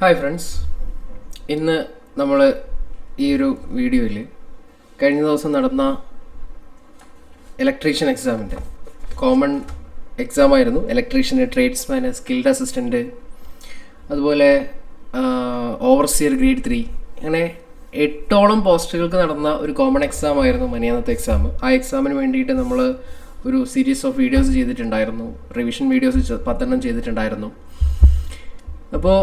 Hi friends, ഇന്ന് നമ്മൾ ഈ ഒരു വീഡിയോയിൽ കഴിഞ്ഞ ദിവസം നടന്ന ഇലക്ട്രീഷ്യൻ എക്സാമിൻ്റെ കോമൺ എക്സാമായിരുന്നു. ഇലക്ട്രീഷ്യന്, ട്രേഡ്സ്മാന്, സ്കിൽഡ് അസിസ്റ്റൻറ്റ്, അതുപോലെ ഓവർസിയർ ഗ്രേഡ് 3, അങ്ങനെ 8ഓളം പോസ്റ്റുകൾക്ക് നടന്ന ഒരു കോമൺ എക്സാം ആയിരുന്നു മിനിഞ്ഞാന്നത്തെ എക്സാം. ആ എക്സാമിന് വേണ്ടിയിട്ട് നമ്മൾ ഒരു സീരീസ് ഓഫ് വീഡിയോസ് ചെയ്തിട്ടുണ്ടായിരുന്നു. റിവിഷൻ വീഡിയോസ് 10 ചെയ്തിട്ടുണ്ടായിരുന്നു. അപ്പോൾ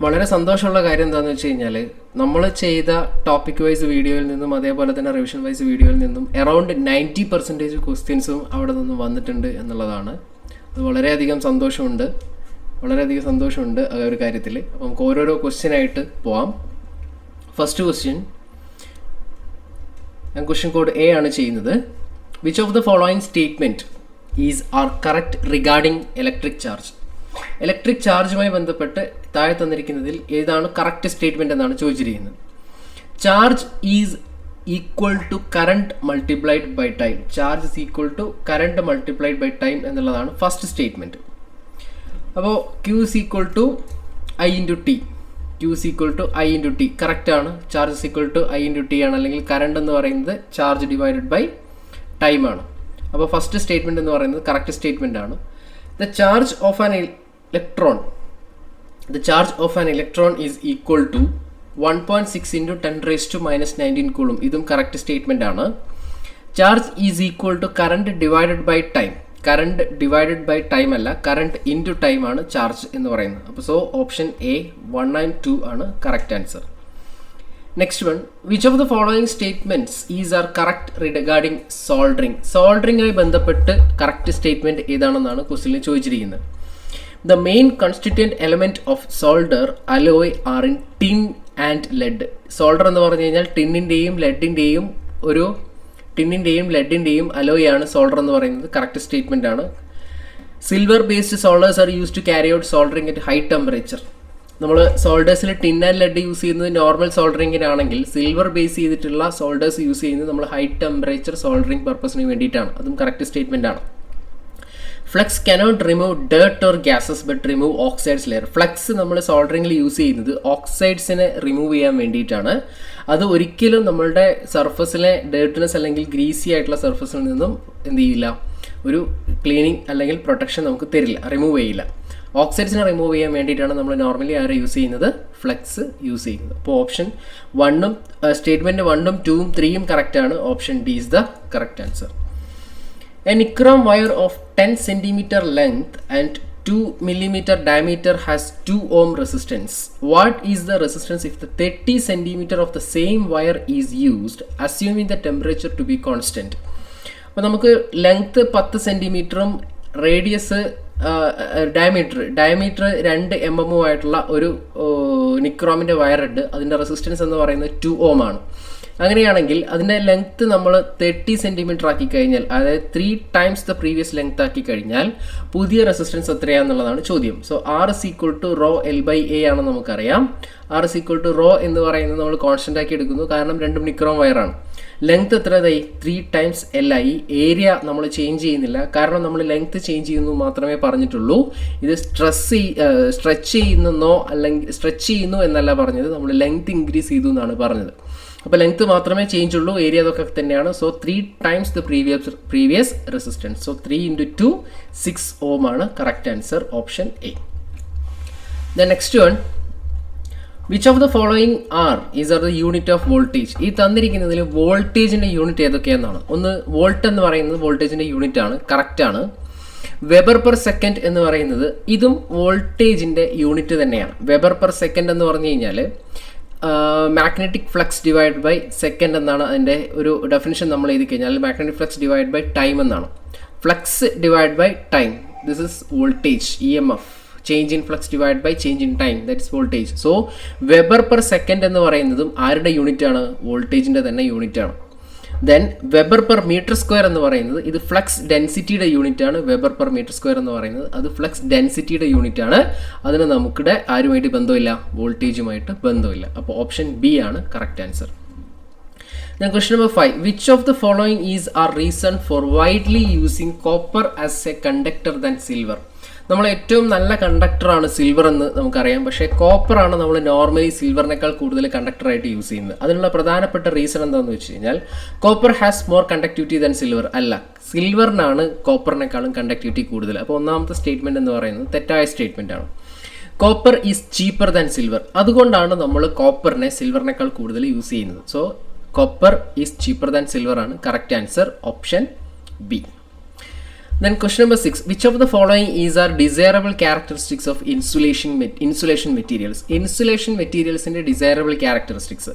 വളരെ സന്തോഷമുള്ള കാര്യം എന്താണെന്ന് വെച്ച് കഴിഞ്ഞാൽ, നമ്മൾ ചെയ്ത ടോപ്പിക് വൈസ് വീഡിയോയിൽ നിന്നും അതേപോലെ തന്നെ റിവിഷൻ വൈസ് വീഡിയോയിൽ നിന്നും അറൗണ്ട് 90% ക്വസ്റ്റ്യൻസും അവിടെ നിന്നും വന്നിട്ടുണ്ട് എന്നുള്ളതാണ്. അത് വളരെയധികം സന്തോഷമുണ്ട് ആ ഒരു കാര്യത്തിൽ. അപ്പോൾ നമുക്ക് ഓരോരോ ക്വസ്റ്റ്യനായിട്ട് പോവാം. ഫസ്റ്റ് ക്വസ്റ്റ്യൻ, ഞാൻ ക്വസ്റ്റ്യൻ കോഡ് എ ആണ് ചെയ്യുന്നത്. Which of the following statement are correct regarding electric charge? Electric ചാർജുമായി ബന്ധപ്പെട്ട് താഴെ തന്നിരിക്കുന്നതിൽ ഏതാണ് കറക്റ്റ് സ്റ്റേറ്റ്മെൻറ്റ് എന്നാണ് ചോദിച്ചിരിക്കുന്നത്. Charge is equal to current multiplied by time. Charge is equal to current multiplied by time എന്നുള്ളതാണ് ഫസ്റ്റ് സ്റ്റേറ്റ്മെൻറ്റ്. അപ്പോൾ Q is equal to I into T. Q is equal to I into T കറക്റ്റാണ്. Charge is equal to I into T ആണ്, അല്ലെങ്കിൽ current എന്ന് പറയുന്നത് charge divided by ടൈമാണ്. അപ്പോൾ first statement എന്ന് പറയുന്നത് കറക്റ്റ് സ്റ്റേറ്റ്മെൻ്റ് ആണ്. The charge of an electron is equal to 1.6 into 10 raised to minus 19 coulomb. ഇതും കറക്റ്റ് സ്റ്റേറ്റ്മെൻ്റ് ആണ്. Charge is equal to current divided by time. Current divided by time അല്ല, current into time ആണ് charge എന്ന് പറയുന്നത്. അപ്പോൾ so option A 1 and 2 ആണ് correct answer. Next one, which of the following statements are correct regarding soldering? സോൾഡറിങ്ങുമായി ബന്ധപ്പെട്ട് correct statement ഏതാണെന്നാണ് ക്വസ്റ്റ്യനിൽ ചോദിച്ചിരിക്കുന്നത്. The main constituent element of solder alloy are in tin and lead. Solder എന്ന് പറഞ്ഞു കഴിഞ്ഞാൽ ടിന്നിൻ്റെയും ലെഡിൻ്റെയും alloy ആണ് സോൾഡർ എന്ന് പറയുന്നത്. കറക്റ്റ് സ്റ്റേറ്റ്മെൻ്റ് ആണ്. Silver based solders are use to carry out soldering at high temperature. നമ്മൾ സോൾഡേഴ്സിൽ ടിൻ ആൻഡ് ലെഡ് യൂസ് ചെയ്യുന്നത് നോർമൽ സോൾഡറിങ്ങിനാണെങ്കിൽ, സിൽവർ ബേസ് ചെയ്തിട്ടുള്ള സോൾഡേഴ്സ് യൂസ് ചെയ്യുന്നത് നമ്മൾ ഹൈ ടെമ്പറേച്ചർ സോൾഡറിങ് പർപ്പസിന് വേണ്ടിയിട്ടാണ്. അതും കറക്റ്റ് സ്റ്റേറ്റ്മെൻ്റ് ആണ്. Flux cannot remove dirt or gases but remove oxides layer. Flux നമ്മൾ സോൾഡറിങ്ങിൽ യൂസ് ചെയ്യുന്നത് ഓക്സൈഡ്സിനെ റിമൂവ് ചെയ്യാൻ വേണ്ടിയിട്ടാണ്. അത് ഒരിക്കലും നമ്മളുടെ സർഫസിലെ ഡേർട്ട്നെസ് അല്ലെങ്കിൽ ഗ്രീസി ആയിട്ടുള്ള സർഫസിൽ നിന്നും എന്ത് ചെയ്യില്ല, ഒരു ക്ലീനിങ് അല്ലെങ്കിൽ പ്രൊട്ടക്ഷൻ നമുക്ക് തരില്ല, റിമൂവ് ചെയ്യില്ല. ഓക്സൈഡ്സിനെ റിമൂവ് ചെയ്യാൻ വേണ്ടിയിട്ടാണ് നമ്മൾ നോർമലി ആരെ യൂസ് ചെയ്യുന്നത്, ഫ്ലക്സ് യൂസ് ചെയ്യുന്നത്. അപ്പോൾ ഓപ്ഷൻ 1ഉം സ്റ്റേറ്റ്മെൻറ്റ് 1ഉം 2ഉം 3ഉം കറക്റ്റ് ആണ്. Option D is the correct answer. A nichrome wire of 10 cm length and 2 mm diameter has 2 ohm resistance. What is the resistance if the 30 cm of the same wire is used, assuming the temperature to be constant? അപ്പോൾ നമുക്ക് length 10 cm, radius diameter 2 mm ആയിട്ടുള്ള ഒരു നിക്രോമിൻ്റെ വയറുണ്ട്. അതിൻ്റെ resistance എന്ന് പറയുന്നത് 2 ohm ആണ്. അങ്ങനെയാണെങ്കിൽ അതിൻ്റെ ലെങ്ത്ത് നമ്മൾ 30 cm ആക്കി കഴിഞ്ഞാൽ, അതായത് 3 times ദ പ്രീവിയസ് ലെങ്ത് ആക്കി കഴിഞ്ഞാൽ പുതിയ റെസിസ്റ്റൻസ് എത്രയാണെന്നുള്ളതാണ് ചോദ്യം. So R is equal to rho L by A ആണെന്ന് നമുക്കറിയാം. R is equal to rho എന്ന് പറയുന്നത് നമ്മൾ കോൺസ്റ്റൻ്റ് ആക്കി എടുക്കുന്നു, കാരണം രണ്ടും നിക്രോം വയറാണ്. ലെങ്ത് എത്രയായി? 3 times എൽ ആയി. ഏരിയ നമ്മൾ ചേഞ്ച് ചെയ്യുന്നില്ല, കാരണം നമ്മൾ ലെങ്ത് ചേഞ്ച് ചെയ്യുന്നു മാത്രമേ പറഞ്ഞിട്ടുള്ളൂ. ഇത് സ്ട്രെച്ച് ചെയ്യുന്നു എന്നല്ല പറഞ്ഞത്, നമ്മൾ ലെങ്ത് ഇൻക്രീസ് ചെയ്തു എന്നാണ് പറഞ്ഞത്. അപ്പോൾ ലെങ്ത് മാത്രമേ ചേഞ്ച് ഉള്ളൂ, ഏരിയ അതൊക്കെ തന്നെയാണ്. So 3 times the previous resistance. So 3 into 2 6 ohm ആണ് correct answer. Option A. The next one, which of the following are the unit of voltage? ഈ തന്നിരിക്കുന്നതിൽ വോൾട്ടേജിൻ്റെ യൂണിറ്റ് ഏതൊക്കെയാണെന്നാണ്. ഒന്ന്, വോൾട്ട് എന്ന് പറയുന്നത് വോൾട്ടേജിൻ്റെ യൂണിറ്റ് ആണ്, കറക്റ്റ് ആണ്. വെബർ പെർ സെക്കൻഡ് എന്ന് പറയുന്നത് ഇതും വോൾട്ടേജിൻ്റെ യൂണിറ്റ് തന്നെയാണ്. വെബർ പെർ സെക്കൻഡ് എന്ന് പറഞ്ഞു കഴിഞ്ഞാൽ magnetic flux divide by second എന്നാണ് അതിൻ്റെ ഒരു ഡെഫിനിഷൻ. നമ്മൾ എഴുതി കഴിഞ്ഞാൽ magnetic flux divide by time എന്നാണ്. Flux divide by time, this is voltage. EMF, change in flux divide by change in time, that is voltage. So weber per second എന്ന് പറയുന്നതും ആരുടെ യൂണിറ്റ് ആണ്? വോൾട്ടേജിൻ്റെ തന്നെ യൂണിറ്റ് ആണ്. Then weber per metre square എന്ന് പറയുന്നത് ഇത് ഫ്ലക്സ് ഡെൻസിറ്റിയുടെ യൂണിറ്റ് ആണ്. വെബർ പെർ മീറ്റർ സ്ക്വയർ എന്ന് പറയുന്നത് അത് ഫ്ലക്സ് ഡെൻസിറ്റിയുടെ യൂണിറ്റ് ആണ്. അതിന് നമുക്കിടെ ആരുമായിട്ട് ബന്ധമില്ല, വോൾട്ടേജുമായിട്ട് ബന്ധമില്ല. അപ്പോൾ ഓപ്ഷൻ ബി ആണ് correct answer. Then question number 5. Which of the following is our reason for widely using copper as a conductor than silver? നമ്മൾ ഏറ്റവും നല്ല കണ്ടക്ടറാണ് സിൽവർ എന്ന് നമുക്കറിയാം. പക്ഷേ കോപ്പറാണ് നമ്മൾ നോർമലി സിൽവറിനേക്കാൾ കൂടുതൽ കണ്ടക്ടറായിട്ട് യൂസ് ചെയ്യുന്നത്. അതിനുള്ള പ്രധാനപ്പെട്ട റീസൺ എന്താണെന്ന് വെച്ച് കഴിഞ്ഞാൽ copper has more conductivity than silver. അല്ല, സിൽവറിനാണ് കോപ്പറിനേക്കാളും കണ്ടക്ടിവിറ്റി കൂടുതൽ. അപ്പോൾ ഒന്നാമത്തെ സ്റ്റേറ്റ്മെൻറ്റ് എന്ന് പറയുന്നത് തെറ്റായ സ്റ്റേറ്റ്മെൻ്റ് ആണ്. Copper is cheaper than silver. അതുകൊണ്ടാണ് നമ്മൾ കോപ്പറിനെ സിൽവറിനേക്കാൾ കൂടുതൽ യൂസ് ചെയ്യുന്നത്. So copper is cheaper than silver ആണ് correct answer, option B. Then question number 6. Which of the following are desirable characteristics of insulation materials? Insulation materials in desirable characteristics.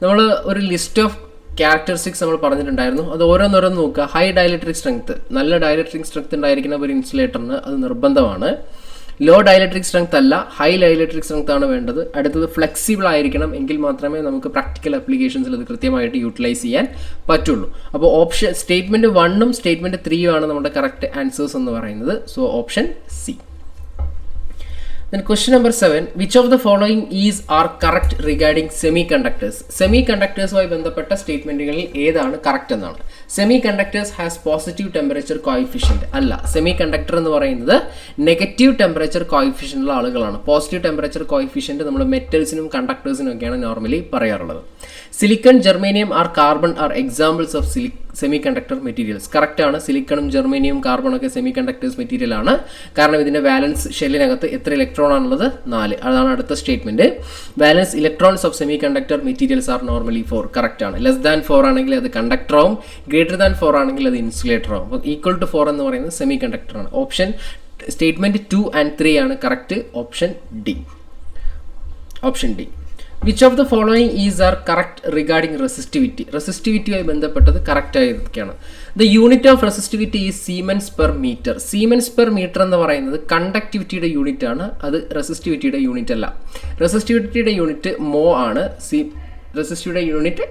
നമ്മൾ ഒരു list of characteristics നമ്മൾ പറഞ്ഞിട്ടുണ്ടായിരുന്നു. അത് ഓരോന്നോരോന്ന് നോക്കുക. High dielectric strength, നല്ല dielectric strength ഉണ്ടായിരിക്കുന്ന ഒരു ഇൻസുലേറ്ററിന് അത് നിർബന്ധമാണ്. ലോ ഡയലക്ട്രിക് സ്ട്രെങ്ത് അല്ല, ഹൈ ഡയലക്ട്രിക് സ്ട്രെങ്ത് ആണ് വേണ്ടത്. അടുത്തത് ഫ്ലെക്സിബിൾ ആയിരിക്കണം, എങ്കിൽ മാത്രമേ നമുക്ക് പ്രാക്ടിക്കൽ ആപ്ലിക്കേഷൻസിൽ അത് കൃത്യമായിട്ട് യൂട്ടിലൈസ് ചെയ്യാൻ പറ്റുള്ളൂ. അപ്പോൾ ഓപ്ഷൻ സ്റ്റേറ്റ്മെൻറ്റ് 1ഉം സ്റ്റേറ്റ്മെൻറ്റ് 3ഉം ആണ് നമ്മുടെ കറക്റ്റ് ആൻസേഴ്സ് എന്ന് പറയുന്നത്. So option C. Then question number 7. Which of the following are correct regarding semiconductors? സെമികണ്ടക്ടേഴ്സുമായി ബന്ധപ്പെട്ട സ്റ്റേറ്റ്മെൻറ്റുകളിൽ ഏതാണ് കറക്റ്റ് എന്നാണ്. സെമികണ്ടക്ടേഴ്സ് ഹാസ് പോസിറ്റീവ് ടെമ്പറേച്ചർ കോയിഫിഷ്യൻറ്റ്. അല്ല, സെമികണ്ടക്ടർ എന്ന് പറയുന്നത് നെഗറ്റീവ് ടെമ്പറേച്ചർ കോയിഫിഷ്യൻ്റുള്ള ആളുകളാണ്. പോസിറ്റീവ് ടെമ്പറേച്ചർ കോയിഫിഷ്യൻറ്റ് നമ്മൾ മെറ്റൽസിനും കണ്ടക്ടേഴ്സിനും ഒക്കെയാണ് നോർമലി പറയാറുള്ളത്. Silicon, germanium carbon examples of semiconductor materials. Correct ആണ്. സിലിക്കണും ജെർമേനിയം കാർബണൊക്കെ സെമികണ്ടക്ടേഴ്സ് മെറ്റീരിയൽ ആണ്. കാരണം ഇതിൻ്റെ വാലൻസ് ഷെല്ലിനകത്ത് എത്ര ഇലക്ട്രോൺ ആണുള്ളത്? 4. അതാണ് അടുത്ത statement. വാലൻസ് electrons of semiconductor materials are normally 4. Correct ആണ്. ലെസ് ദാൻ 4 ആണെങ്കിൽ അത് കണ്ടക്ടർ ആവും, ഗ്രേറ്റർ ദാൻ 4 ആണെങ്കിൽ അത് ഇൻസുലേറ്റർ ആവും. അപ്പോൾ ഈക്വൽ ടു 4 എന്ന് പറയുന്നത് സെമികണ്ടക്ടർ ആണ്. ഓപ്ഷൻ സ്റ്റേറ്റ്മെന്റ് 2 and 3 ആണ് correct. Option D. Which of the following are correct regarding resistivity? റെസിസ്റ്റിവിറ്റിയുമായി ബന്ധപ്പെട്ടത് കറക്റ്റ് ആയിരിക്കുകയാണ്. The unit of resistivity is siemens per metre. Siemens per metre എന്ന് പറയുന്നത് കണ്ടക്ടിവിറ്റിയുടെ യൂണിറ്റ് ആണ്, അത് റെസിസ്റ്റിവിറ്റിയുടെ യൂണിറ്റ് അല്ല. റെസിസ്റ്റിവിറ്റിയുടെ യൂണിറ്റ് മോ ആണ്. റെസിസ്റ്റിവിറ്റിയുടെ യൂണിറ്റ്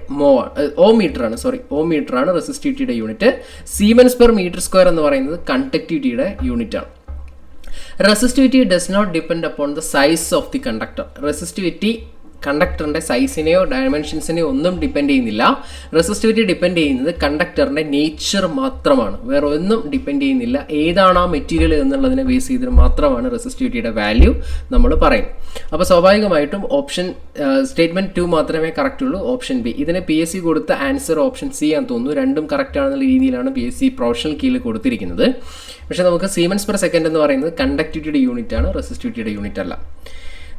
ഓ മീറ്റർ ആണ് റെസിസ്റ്റിവിറ്റിയുടെ unit. Siemens per metre square എന്ന് പറയുന്നത് കണ്ടക്ടിവിറ്റിയുടെ യൂണിറ്റ് ആണ്. Resistivity does not depend upon the size of the conductor. Resistivity കണ്ടക്ടറിൻ്റെ സൈസിനെയോ ഡയമെൻഷൻസിനെയോ ഒന്നും ഡിപ്പെൻഡ് ചെയ്യുന്നില്ല. റെസിസ്റ്റിവിറ്റി ഡിപ്പെൻഡ് ചെയ്യുന്നത് കണ്ടക്ടറിൻ്റെ നേച്ചർ മാത്രമാണ്, വേറെ ഒന്നും ഡിപ്പെൻഡ് ചെയ്യുന്നില്ല. ഏതാണ് ആ മെറ്റീരിയൽ എന്നുള്ളതിനെ ബേസ് ചെയ്തിട്ട് മാത്രമാണ് റെസിസ്റ്റിവിറ്റിയുടെ വാല്യൂ നമ്മൾ പറയും. അപ്പോൾ സ്വാഭാവികമായിട്ടും സ്റ്റേറ്റ്മെൻറ്റ് 2 മാത്രമേ കറക്റ്റ് ഉള്ളൂ, ഓപ്ഷൻ ബി. ഇതിന് PSC കൊടുത്ത ആൻസർ ഓപ്ഷൻ സി ആണെന്ന് തോന്നുന്നു. രണ്ടും കറക്റ്റ് ആണെന്നുള്ള രീതിയിലാണ് PSC പ്രൊഫഷണൽ കീഴിൽ കൊടുത്തിരിക്കുന്നത്. പക്ഷേ നമുക്ക് സീമെൻസ് പെർ സെക്കൻഡ് എന്ന് പറയുന്നത് കണ്ടക്ടിവിറ്റിയുടെ യൂണിറ്റ് ആണ്, റെസിസ്റ്റിവിറ്റിയുടെ യൂണിറ്റ് അല്ല.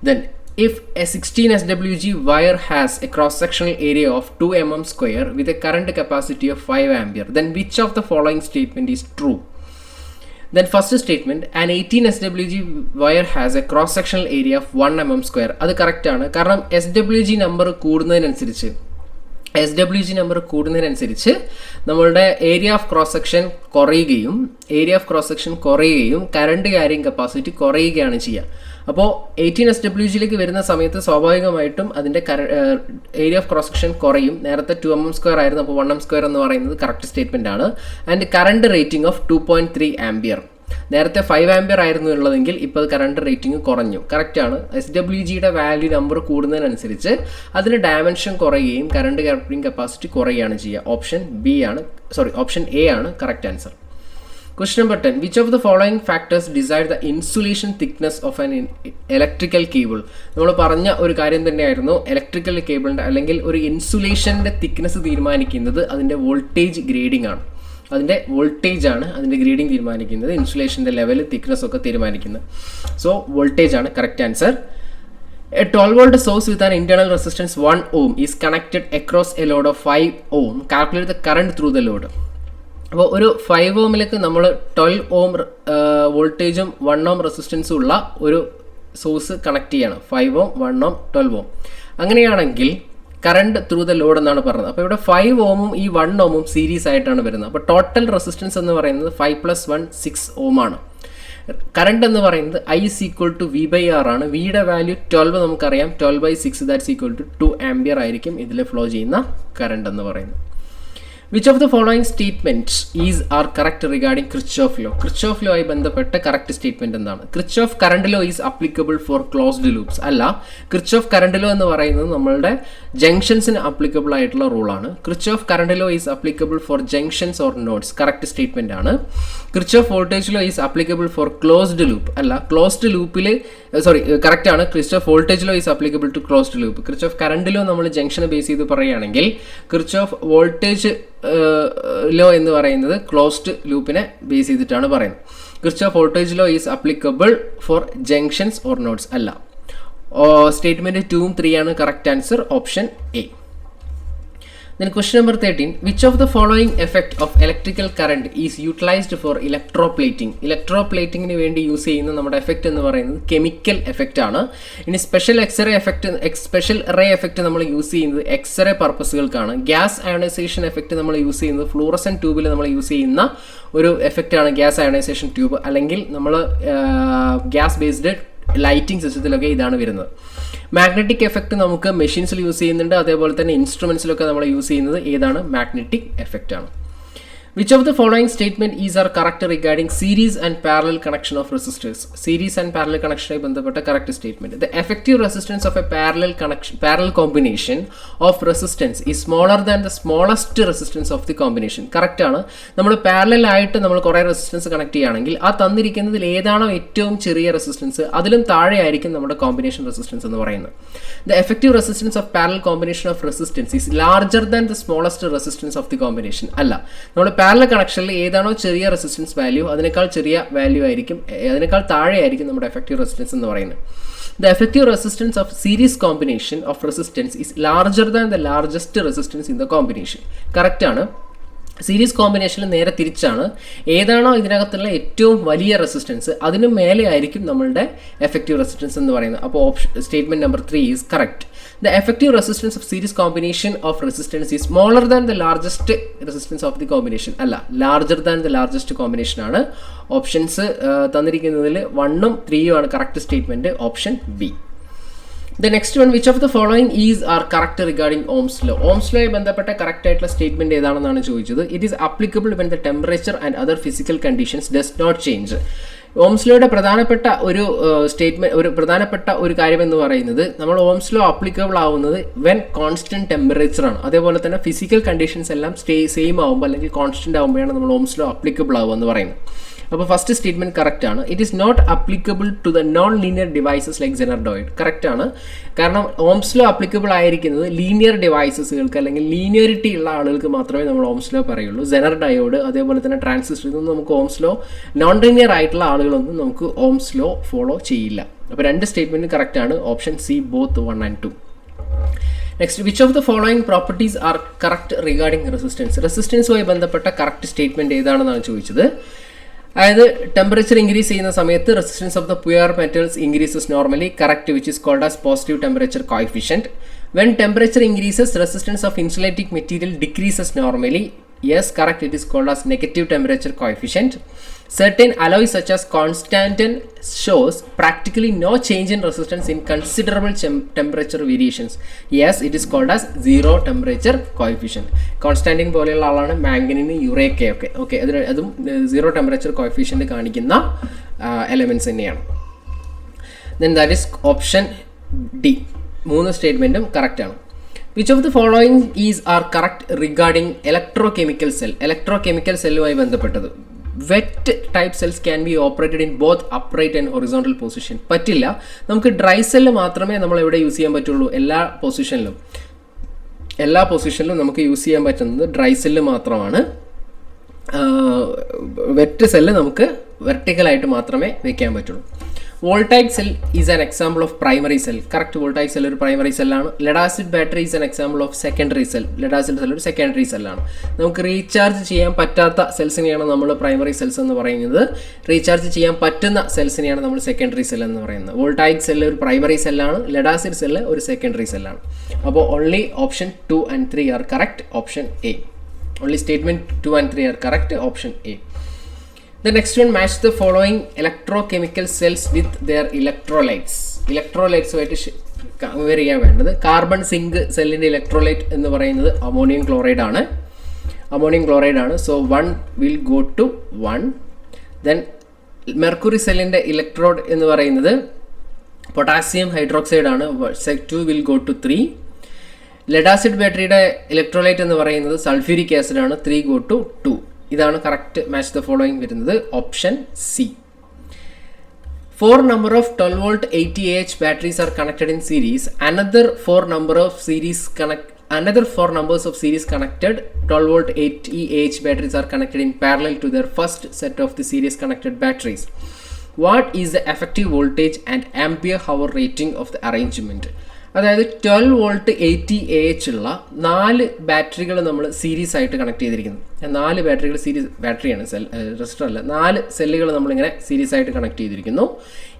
Then if a 16 SWG wire has a cross-sectional area of 2 mm square with a current capacity of 5 ampere, then which of the following statement is true? Then first statement, an 18 SWG wire has a cross-sectional area of 1 mm square. അത് correct ആണ്. കാരണം SWG number കൂടുന്നതിനനുസരിച്ച് നമ്മളുടെ area of cross section കുറയുകയും current carrying capacity കുറയുകയാണ് ചെയ്യുക. അപ്പോൾ 18 SWGയിലേക്ക് വരുന്ന സമയത്ത് സ്വാഭാവികമായിട്ടും അതിൻ്റെ ഏരിയ ഓഫ് ക്രോസ് സെക്ഷൻ കുറയും. നേരത്തെ 2 mm സ്ക്വയർ ആയിരുന്നു, അപ്പോൾ 1 mm സ്ക്വയർ എന്ന് പറയുന്നത് കറക്റ്റ് സ്റ്റേറ്റ്മെൻ്റ് ആണ്. And current rating of 2.3 ampere. നേരത്തെ 5 ആംപിയർ ആയിരുന്നു ഉള്ളതെങ്കിൽ ഇപ്പോൾ കറണ്ട് റേറ്റിംഗ് കുറഞ്ഞു. കറക്റ്റ് ആണ്. SWGയുടെ വാല്യൂ നമ്പർ കൂടുന്നതിനനുസരിച്ച് അതിന് ഡയമെൻഷൻ കുറയുകയും കറണ്ട് ക്യാരിങ് കപ്പാസിറ്റി കുറയുകയാണ് ചെയ്യുക. ഓപ്ഷൻ എ ആണ് correct answer. Question number 10. Which of the following factors decide the insulation thickness of an electrical cable? നമ്മൾ പറഞ്ഞ ഒരു കാര്യം തന്നെയായിരുന്നു. ഇലക്ട്രിക്കൽ കേബിളിൻ്റെ അല്ലെങ്കിൽ ഒരു ഇൻസുലേഷൻ്റെ തിക്നെസ് തീരുമാനിക്കുന്നത് അതിൻ്റെ വോൾട്ടേജ് ഗ്രേഡിംഗ് ആണ്. അതിൻ്റെ ഗ്രേഡിംഗ് തീരുമാനിക്കുന്നത് ഇൻസുലേഷൻ്റെ ലെവൽ തിക്നെസ് ഒക്കെ തീരുമാനിക്കുന്നത്. സോ വോൾട്ടേജ് ആണ് correct answer. A 12 volt source with an internal resistance 1 ohm is connected across a load of 5 ohm. Calculate the current through the load. അപ്പോൾ ഒരു 5 ഓമിലേക്ക് നമ്മൾ 12 ഓം വോൾട്ടേജും 1 ഓം റെസിസ്റ്റൻസും ഉള്ള ഒരു സോഴ്സ് കണക്ട് ചെയ്യണം. 5 ഓം 1 ഓം 12 ഓം. അങ്ങനെയാണെങ്കിൽ കറണ്ട് ത്രൂ ദ ലോഡ് എന്നാണ് പറഞ്ഞത്. അപ്പോൾ ഇവിടെ 5 ഓമും ഈ 1 ഓമും സീരീസ് ആയിട്ടാണ് വരുന്നത്. അപ്പോൾ ടോട്ടൽ റെസിസ്റ്റൻസ് എന്ന് പറയുന്നത് 5 + 1 6 ഓം ആണ്. കറണ്ട് എന്ന് പറയുന്നത് I = V/R ആണ്. വിയുടെ വാല്യൂ 12 നമുക്കറിയാം. 12/6 ദാറ്റ്സ് = 2 ആംപിയർ ആയിരിക്കും ഇതിൽ ഫ്ലോ ചെയ്യുന്ന കറണ്ട് എന്ന് പറയുന്നത്. Which of the following statements are correct regarding Kirchhoff law? Kirchhoff law ആയി ബന്ധപ്പെട്ട കറക്റ്റ് സ്റ്റേറ്റ്മെന്റ് എന്താണ്? Kirchhoff current law is applicable for closed loops. അല്ല, Kirchhoff current law എന്ന് പറയുന്നത് നമ്മളുടെ ജംഗ്ഷൻസിന് അപ്ലിക്കബിൾ ആയിട്ടുള്ള റൂളാണ്. Kirchhoff current law is applicable for junctions or nodes. Correct statement ആണ്. Kirchhoff voltage law is applicable for closed loop. അല്ല, closed ലൂപ്പിൽ correct ആണ്. Kirchhoff voltage law is applicable to closed loop. Kirchhoff current law നമ്മൾ ജംഗ്ഷനെ base ചെയ്ത് പറയുകയാണെങ്കിൽ Kirchhoff voltage law എന്ന് പറയുന്നത് closed ലൂപ്പിനെ base ചെയ്തിട്ടാണ് പറയുന്നത്. Kirchhoff voltage law is applicable for junctions or nodes. അല്ല, സ്റ്റേറ്റ്മെന്റ് 2ഉം 3 ആണ് correct answer, option A. Then question number 13, which of the following effect of electrical current is utilized for electroplating? Electroplatingന് വേണ്ടി use ചെയ്യുന്ന നമ്മുടെ effect എന്ന് പറയുന്നത് chemical effect ആണ്. ഇനി special ray effect നമ്മൾ യൂസ് ചെയ്യുന്നത് എക്സ്റേ പർപ്പസുകൾക്കാണ്. ഗ്യാസ് അയണൈസേഷൻ എഫക്റ്റ് നമ്മൾ യൂസ് ചെയ്യുന്നത് ഫ്ലൂറസൻ ട്യൂബിൽ നമ്മൾ യൂസ് ചെയ്യുന്ന ഒരു എഫക്റ്റ് ആണ് ഗ്യാസ് അയണൈസേഷൻ ട്യൂബ്, അല്ലെങ്കിൽ നമ്മൾ ഗ്യാസ് ബേസ്ഡ് ലൈറ്റിംഗ് സിസ്റ്റത്തിലൊക്കെ ഇതാണ് വരുന്നത്. മാഗ്നറ്റിക് എഫക്റ്റ് നമുക്ക് മെഷീൻസിൽ യൂസ് ചെയ്യുന്നുണ്ട്, അതേപോലെ തന്നെ ഇൻസ്ട്രുമെന്റ്സിലൊക്കെ നമ്മൾ യൂസ് ചെയ്യുന്നത് ഏതാണ്? മാഗ്നറ്റിക് എഫക്റ്റ് ആണ്. Which of the following statement are correct regarding series and parallel connection of resistors? Series and parallel connection ആയി ബന്ധപ്പെട്ട correct statement. The effective resistance of a parallel combination of resistance is smaller than the smallest resistance of the combination. Correct ആണ്. നമ്മൾ parallel ആയിട്ട് നമ്മൾ കുറേ resistance connect ചെയ്യുകയാണെങ്കിൽ ആ തന്നിരിക്കുന്നതിൽ ഏതാണോ ഏറ്റവും ചെറിയ റെസിസ്റ്റൻസ് അതിലും താഴെ ആയിരിക്കും നമ്മുടെ കോമ്പിനേഷൻ റെസിസ്റ്റൻസ് എന്ന് പറയുന്നത്. The effective resistance of parallel combination of resistance is larger than the smallest resistance of the combination. അല്ല, നമ്മൾ പാരലൽ കണക്ഷനിൽ ഏതാണോ ചെറിയ റെസിസ്റ്റൻസ് വാല്യൂ അതിനേക്കാൾ ചെറിയ വാല്യൂ ആയിരിക്കും, അതിനേക്കാൾ താഴെ ആയിരിക്കും നമ്മുടെ എഫക്റ്റീവ് റെസിസ്റ്റൻസ് എന്ന് പറയുന്നത്. The effective resistance of series combination of resistance is larger than the largest resistance in the combination. Correct ആണ്. സീരീസ് കോമ്പിനേഷനിൽ നേരെ തിരിച്ചാണ്. ഏതാണോ ഇതിനകത്തുള്ള ഏറ്റവും വലിയ റെസിസ്റ്റൻസ് അതിന് മേലെ ആയിരിക്കും നമ്മളുടെ എഫക്റ്റീവ് റെസിസ്റ്റൻസ് എന്ന് പറയുന്നത്. അപ്പോൾ statement number 3 is correct. The effective resistance of series combination of resistance is smaller than the largest resistance of the combination. അല്ല, larger than the largest combination ആണ്. ഓപ്ഷൻസ് തന്നിരിക്കുന്നതിൽ 1ഉം 3ഉം ആണ് correct statement, option B. The next one, which of the following are correct regarding Ohm's law? Ohm's law ആയി ബന്ധപ്പെട്ട correct ആയിട്ടുള്ള statement ഏതാണെന്നാണ് ചോദിച്ചത്. It is applicable when the temperature and other physical conditions does not change. Ohm's ലോയുടെ പ്രധാനപ്പെട്ട ഒരു കാര്യം എന്ന് പറയുന്നത് നമ്മൾ ഓംസ് ലോ അപ്ലിക്കബിൾ ആവുന്നത് വെൻ കോൺസ്റ്റന്റ് ടെമ്പറേച്ചർ ആണ്. അതേപോലെ തന്നെ ഫിസിക്കൽ കണ്ടീഷൻസ് എല്ലാം സെയിം ആവുമ്പോൾ അല്ലെങ്കിൽ കോൺസ്റ്റന്റ് ആകുമ്പോഴാണ് നമ്മൾ ഓംസ് ലോ അപ്ലിക്കബിൾ ആവുക എന്ന് പറയുന്നത്. അപ്പോൾ ഫസ്റ്റ് സ്റ്റേറ്റ്മെന്റ് കറക്റ്റ് ആണ്. It is not applicable to the non linear devices like zener diode. Correct ആണ്. കാരണം ഓംസ് ലോ അപ്ലിക്കബിൾ ആയിരിക്കുന്നത് ലീനിയർ ഡിവൈസസുകൾക്ക് അല്ലെങ്കിൽ ലീനിയറിറ്റി ഉള്ള ആളുകൾക്ക് മാത്രമേ നമ്മൾ ഓംസ് ലോ പറയുള്ളൂ. ജെനർ ഡയോഡ് അതേപോലെ തന്നെ ട്രാൻസിസ്റ്റർ ഇതൊന്നും നമുക്ക് ഓംസ് ലോ നോൺ ലീനിയർ ആയിട്ടുള്ള ആളുകളൊന്നും നമുക്ക് ഓംസ് ലോ ഫോളോ ചെയ്യില്ല. അപ്പോൾ രണ്ട് സ്റ്റേറ്റ്മെന്റ് കറക്റ്റ് ആണ്, option C both 1 and 2. Next, which of the following properties are correct regarding resistance? റെസിസ്റ്റൻസുമായി ബന്ധപ്പെട്ട കറക്റ്റ് സ്റ്റേറ്റ്മെന്റ് ഏതാണെന്നാണ് ചോദിച്ചത്. അതായത് ടെമ്പറേച്ചർ ഇൻക്രീസ് ചെയ്യുന്ന സമയത്ത് resistance of the pure metals increases normally, correct, which is called as positive temperature coefficient. When temperature increases resistance of insulating material decreases normally, yes, correct, it is called as negative temperature coefficient. Certain alloys such as constantan shows practically no change in resistance in considerable temperature variations. Yes, it is called as zero temperature coefficient. Constantan പോലെയുള്ള ആളാണ് manganin, eureka ഒക്കെ. Okay, അതും zero temperature coefficient കാണിക്കുന്ന elements തന്നെയാണ്. Then that is option D. 3 സ്റ്റേറ്റ്മെന്റും correct ആണ്. Which of the following are correct regarding electrochemical cell? Electrochemical celluമായി ബന്ധപ്പെട്ടത്. Wet type cells can be operated in both upright and horizontal position. പറ്റില്ല. നമുക്ക് dry cell മാത്രമേ നമ്മൾ എവിടെ use ചെയ്യാൻ പറ്റുള്ളൂ. എല്ലാ പൊസിഷനിലും നമുക്ക് യൂസ് ചെയ്യാൻ പറ്റുന്നത് ഡ്രൈ സെല്ല് മാത്രമാണ്. വെറ്റ് സെല്ല് നമുക്ക് വെർട്ടിക്കലായിട്ട് മാത്രമേ വെക്കാൻ പറ്റുള്ളൂ. Voltaic cell is an example of primary cell. Correct, voltaic cell ഒരു primary cell ആണ്. Lead acid battery is an example of secondary cell. Lead acid cell ഒരു secondary cell ആണ്. നമുക്ക് റീചാർജ് ചെയ്യാൻ പറ്റാത്ത സെൽസിനെയാണ് നമ്മൾ പ്രൈമറി സെൽസ് എന്ന് പറയുന്നത്. റീചാർജ് ചെയ്യാൻ പറ്റുന്ന സെൽസിനെയാണ് നമ്മൾ സെക്കൻഡറി സെൽ എന്ന് പറയുന്നത്. വോൾട്ടായിക് സെൽ ഒരു പ്രൈമറി സെല്ലാണ്, ലെഡ് ആസിഡ് സെല്ല് ഒരു സെക്കൻഡറി സെല്ലാണ്. അപ്പോൾ only option 2 and 3 are correct, option A. Only statement 2 and 3 are correct, option A. The next one, match the following electrochemical cells with their electrolytes. Electrolytes ആയിട്ട് compare ചെയ്യാൻ വേണ്ടത്. Carbon zinc സെല്ലിൻ്റെ electrolyte എന്ന് പറയുന്നത് ammonium chloride ആണ്. Ammonium chloride ആണ്. So 1 will go to 1. Then mercury സെല്ലിൻ്റെ electrode എന്ന് പറയുന്നത് പൊട്ടാസ്യം ഹൈഡ്രോക്സൈഡ് ആണ്. 2 will go to 3. Lead acid ബാറ്ററിയുടെ ഇലക്ട്രോലൈറ്റ് എന്ന് പറയുന്നത് സൾഫ്യൂരിക് ആസിഡ് ആണ്. 3 ഗോ ടു 2. ഇതാണ് കറക്റ്റ് മാച്ച് ദ ഫോളോയിങ് വരുന്നത് option C. 4 number of 12 volt 80 Ah batteries are connected in series. Another 4 numbers of series connected 12 volt 80 Ah batteries are connected in parallel to their first set of the series connected batteries. What is the effective voltage and ampere hour rating of the arrangement? അതായത് 12 volt 80 AH ഉള്ള 4 ബാറ്ററികൾ നമ്മൾ series ആയിട്ട് connect ചെയ്തിരിക്കുന്നു. 4 ബാറ്ററികൾ series ബാറ്ററിയാണ്, resistor അല്ല, 4 സെല്ലുകൾ നമ്മളിങ്ങനെ സീരീസ് ആയിട്ട് കണക്ട് ചെയ്തിരിക്കുന്നു.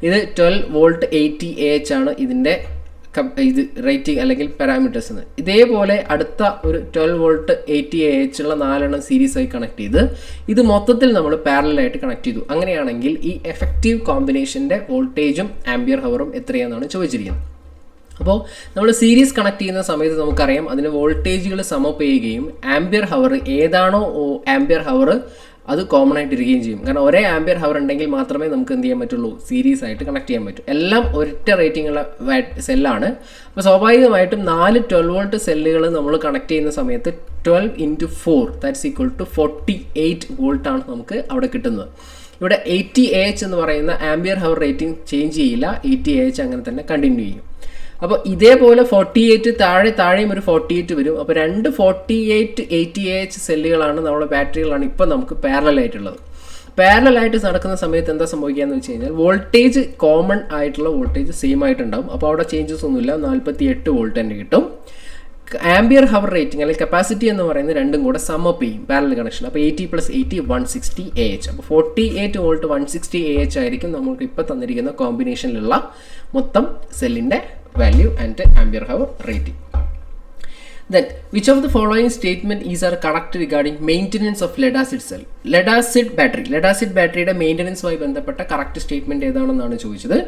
ഇത് 12 വോൾട്ട് 80 AH ആണ് ഇതിൻ്റെ ഇത് റേറ്റിംഗ് അല്ലെങ്കിൽ പാരാമീറ്റേഴ്സ് എന്ന്. ഇതേപോലെ അടുത്ത ഒരു 12 വോൾട്ട് 80 AH ഉള്ള 4 സീരീസ് ആയി കണക്ട് ചെയ്ത് ഇത് മൊത്തത്തിൽ നമ്മൾ പാരലലായിട്ട് കണക്ട് ചെയ്തു. അങ്ങനെയാണെങ്കിൽ ഈ എഫക്റ്റീവ് കോമ്പിനേഷൻ്റെ വോൾട്ടേജും ആംപിയർ ഹവറും എത്രയാണെന്നാണ് ചോദിച്ചിരിക്കുന്നത്. അപ്പോൾ നമ്മൾ സീരീസ് കണക്ട് ചെയ്യുന്ന സമയത്ത് നമുക്കറിയാം അതിന് വോൾട്ടേജുകൾ സമപ്പ് ചെയ്യുകയും ആംപിയർ ഹവർ ഏതാണോ ആംപിയർ ഹവർ അത് കോമൺ ആയിട്ട് ഇരിക്കുകയും ചെയ്യും. കാരണം ഒരേ ആംപിയർ ഹവർ ഉണ്ടെങ്കിൽ മാത്രമേ നമുക്ക് എന്ത് ചെയ്യാൻ പറ്റുള്ളൂ, സീരീസ് ആയിട്ട് കണക്ട് ചെയ്യാൻ പറ്റൂ. എല്ലാം ഒരൊറ്റ റേറ്റിംഗ് ഉള്ള സെല്ലാണ്. അപ്പോൾ സ്വാഭാവികമായിട്ടും 4 12 വോൾട്ട് സെല്ലുകൾ നമ്മൾ കണക്ട് ചെയ്യുന്ന സമയത്ത് 12 × 4 ദാറ്റ്സ് ഈക്വൽ ടു 48 വോൾട്ടാണ് നമുക്ക് അവിടെ കിട്ടുന്നത്. ഇവിടെ 80 AH എന്ന് പറയുന്ന ആംപിയർ ഹവർ റേറ്റിംഗ് ചേഞ്ച് ചെയ്യില്ല, 80 AH അങ്ങനെ തന്നെ കണ്ടിന്യൂ ചെയ്യും. അപ്പോൾ ഇതേപോലെ 48 താഴെയും ഒരു 48 വരും. അപ്പോൾ 2 48 80 AH സെല്ലുകളാണ് നമ്മുടെ ബാറ്ററികളാണ് ഇപ്പോൾ നമുക്ക് പാരലലായിട്ടുള്ളത്. പാരലലായിട്ട് നടക്കുന്ന സമയത്ത് എന്താ സംഭവിക്കുക എന്ന് വെച്ച് കഴിഞ്ഞാൽ വോൾട്ടേജ് കോമൺ ആയിട്ടുള്ള വോൾട്ടേജ് സെയിം ആയിട്ടുണ്ടാവും. അപ്പോൾ അവിടെ ചേഞ്ചസ് ഒന്നുമില്ല, 48 വോൾട്ട് തന്നെ കിട്ടും. ആംപിയർ ഹവർ റേറ്റിംഗ് അല്ലെങ്കിൽ കപ്പാസിറ്റി എന്ന് പറയുന്നത് രണ്ടും കൂടെ സമപ്പ് ചെയ്യും പാരലൽ കണക്ഷൻ. അപ്പോൾ 80 + 80 160 AH. അപ്പോൾ 48 വോൾട്ട് 160 AH ആയിരിക്കും നമുക്ക് ഇപ്പോൾ തന്നിരിക്കുന്ന കോമ്പിനേഷനിലുള്ള മൊത്തം സെല്ലിൻ്റെ value and ampere hour rating. Then which of the following statement is correct regarding maintenance of lead acid cell? lead acid batteryയുടെ മെയിൻ്റനൻസുമായി ബന്ധപ്പെട്ട കറക്റ്റ് സ്റ്റേറ്റ്മെൻറ്റ് ഏതാണെന്നാണ് ചോദിച്ചത്.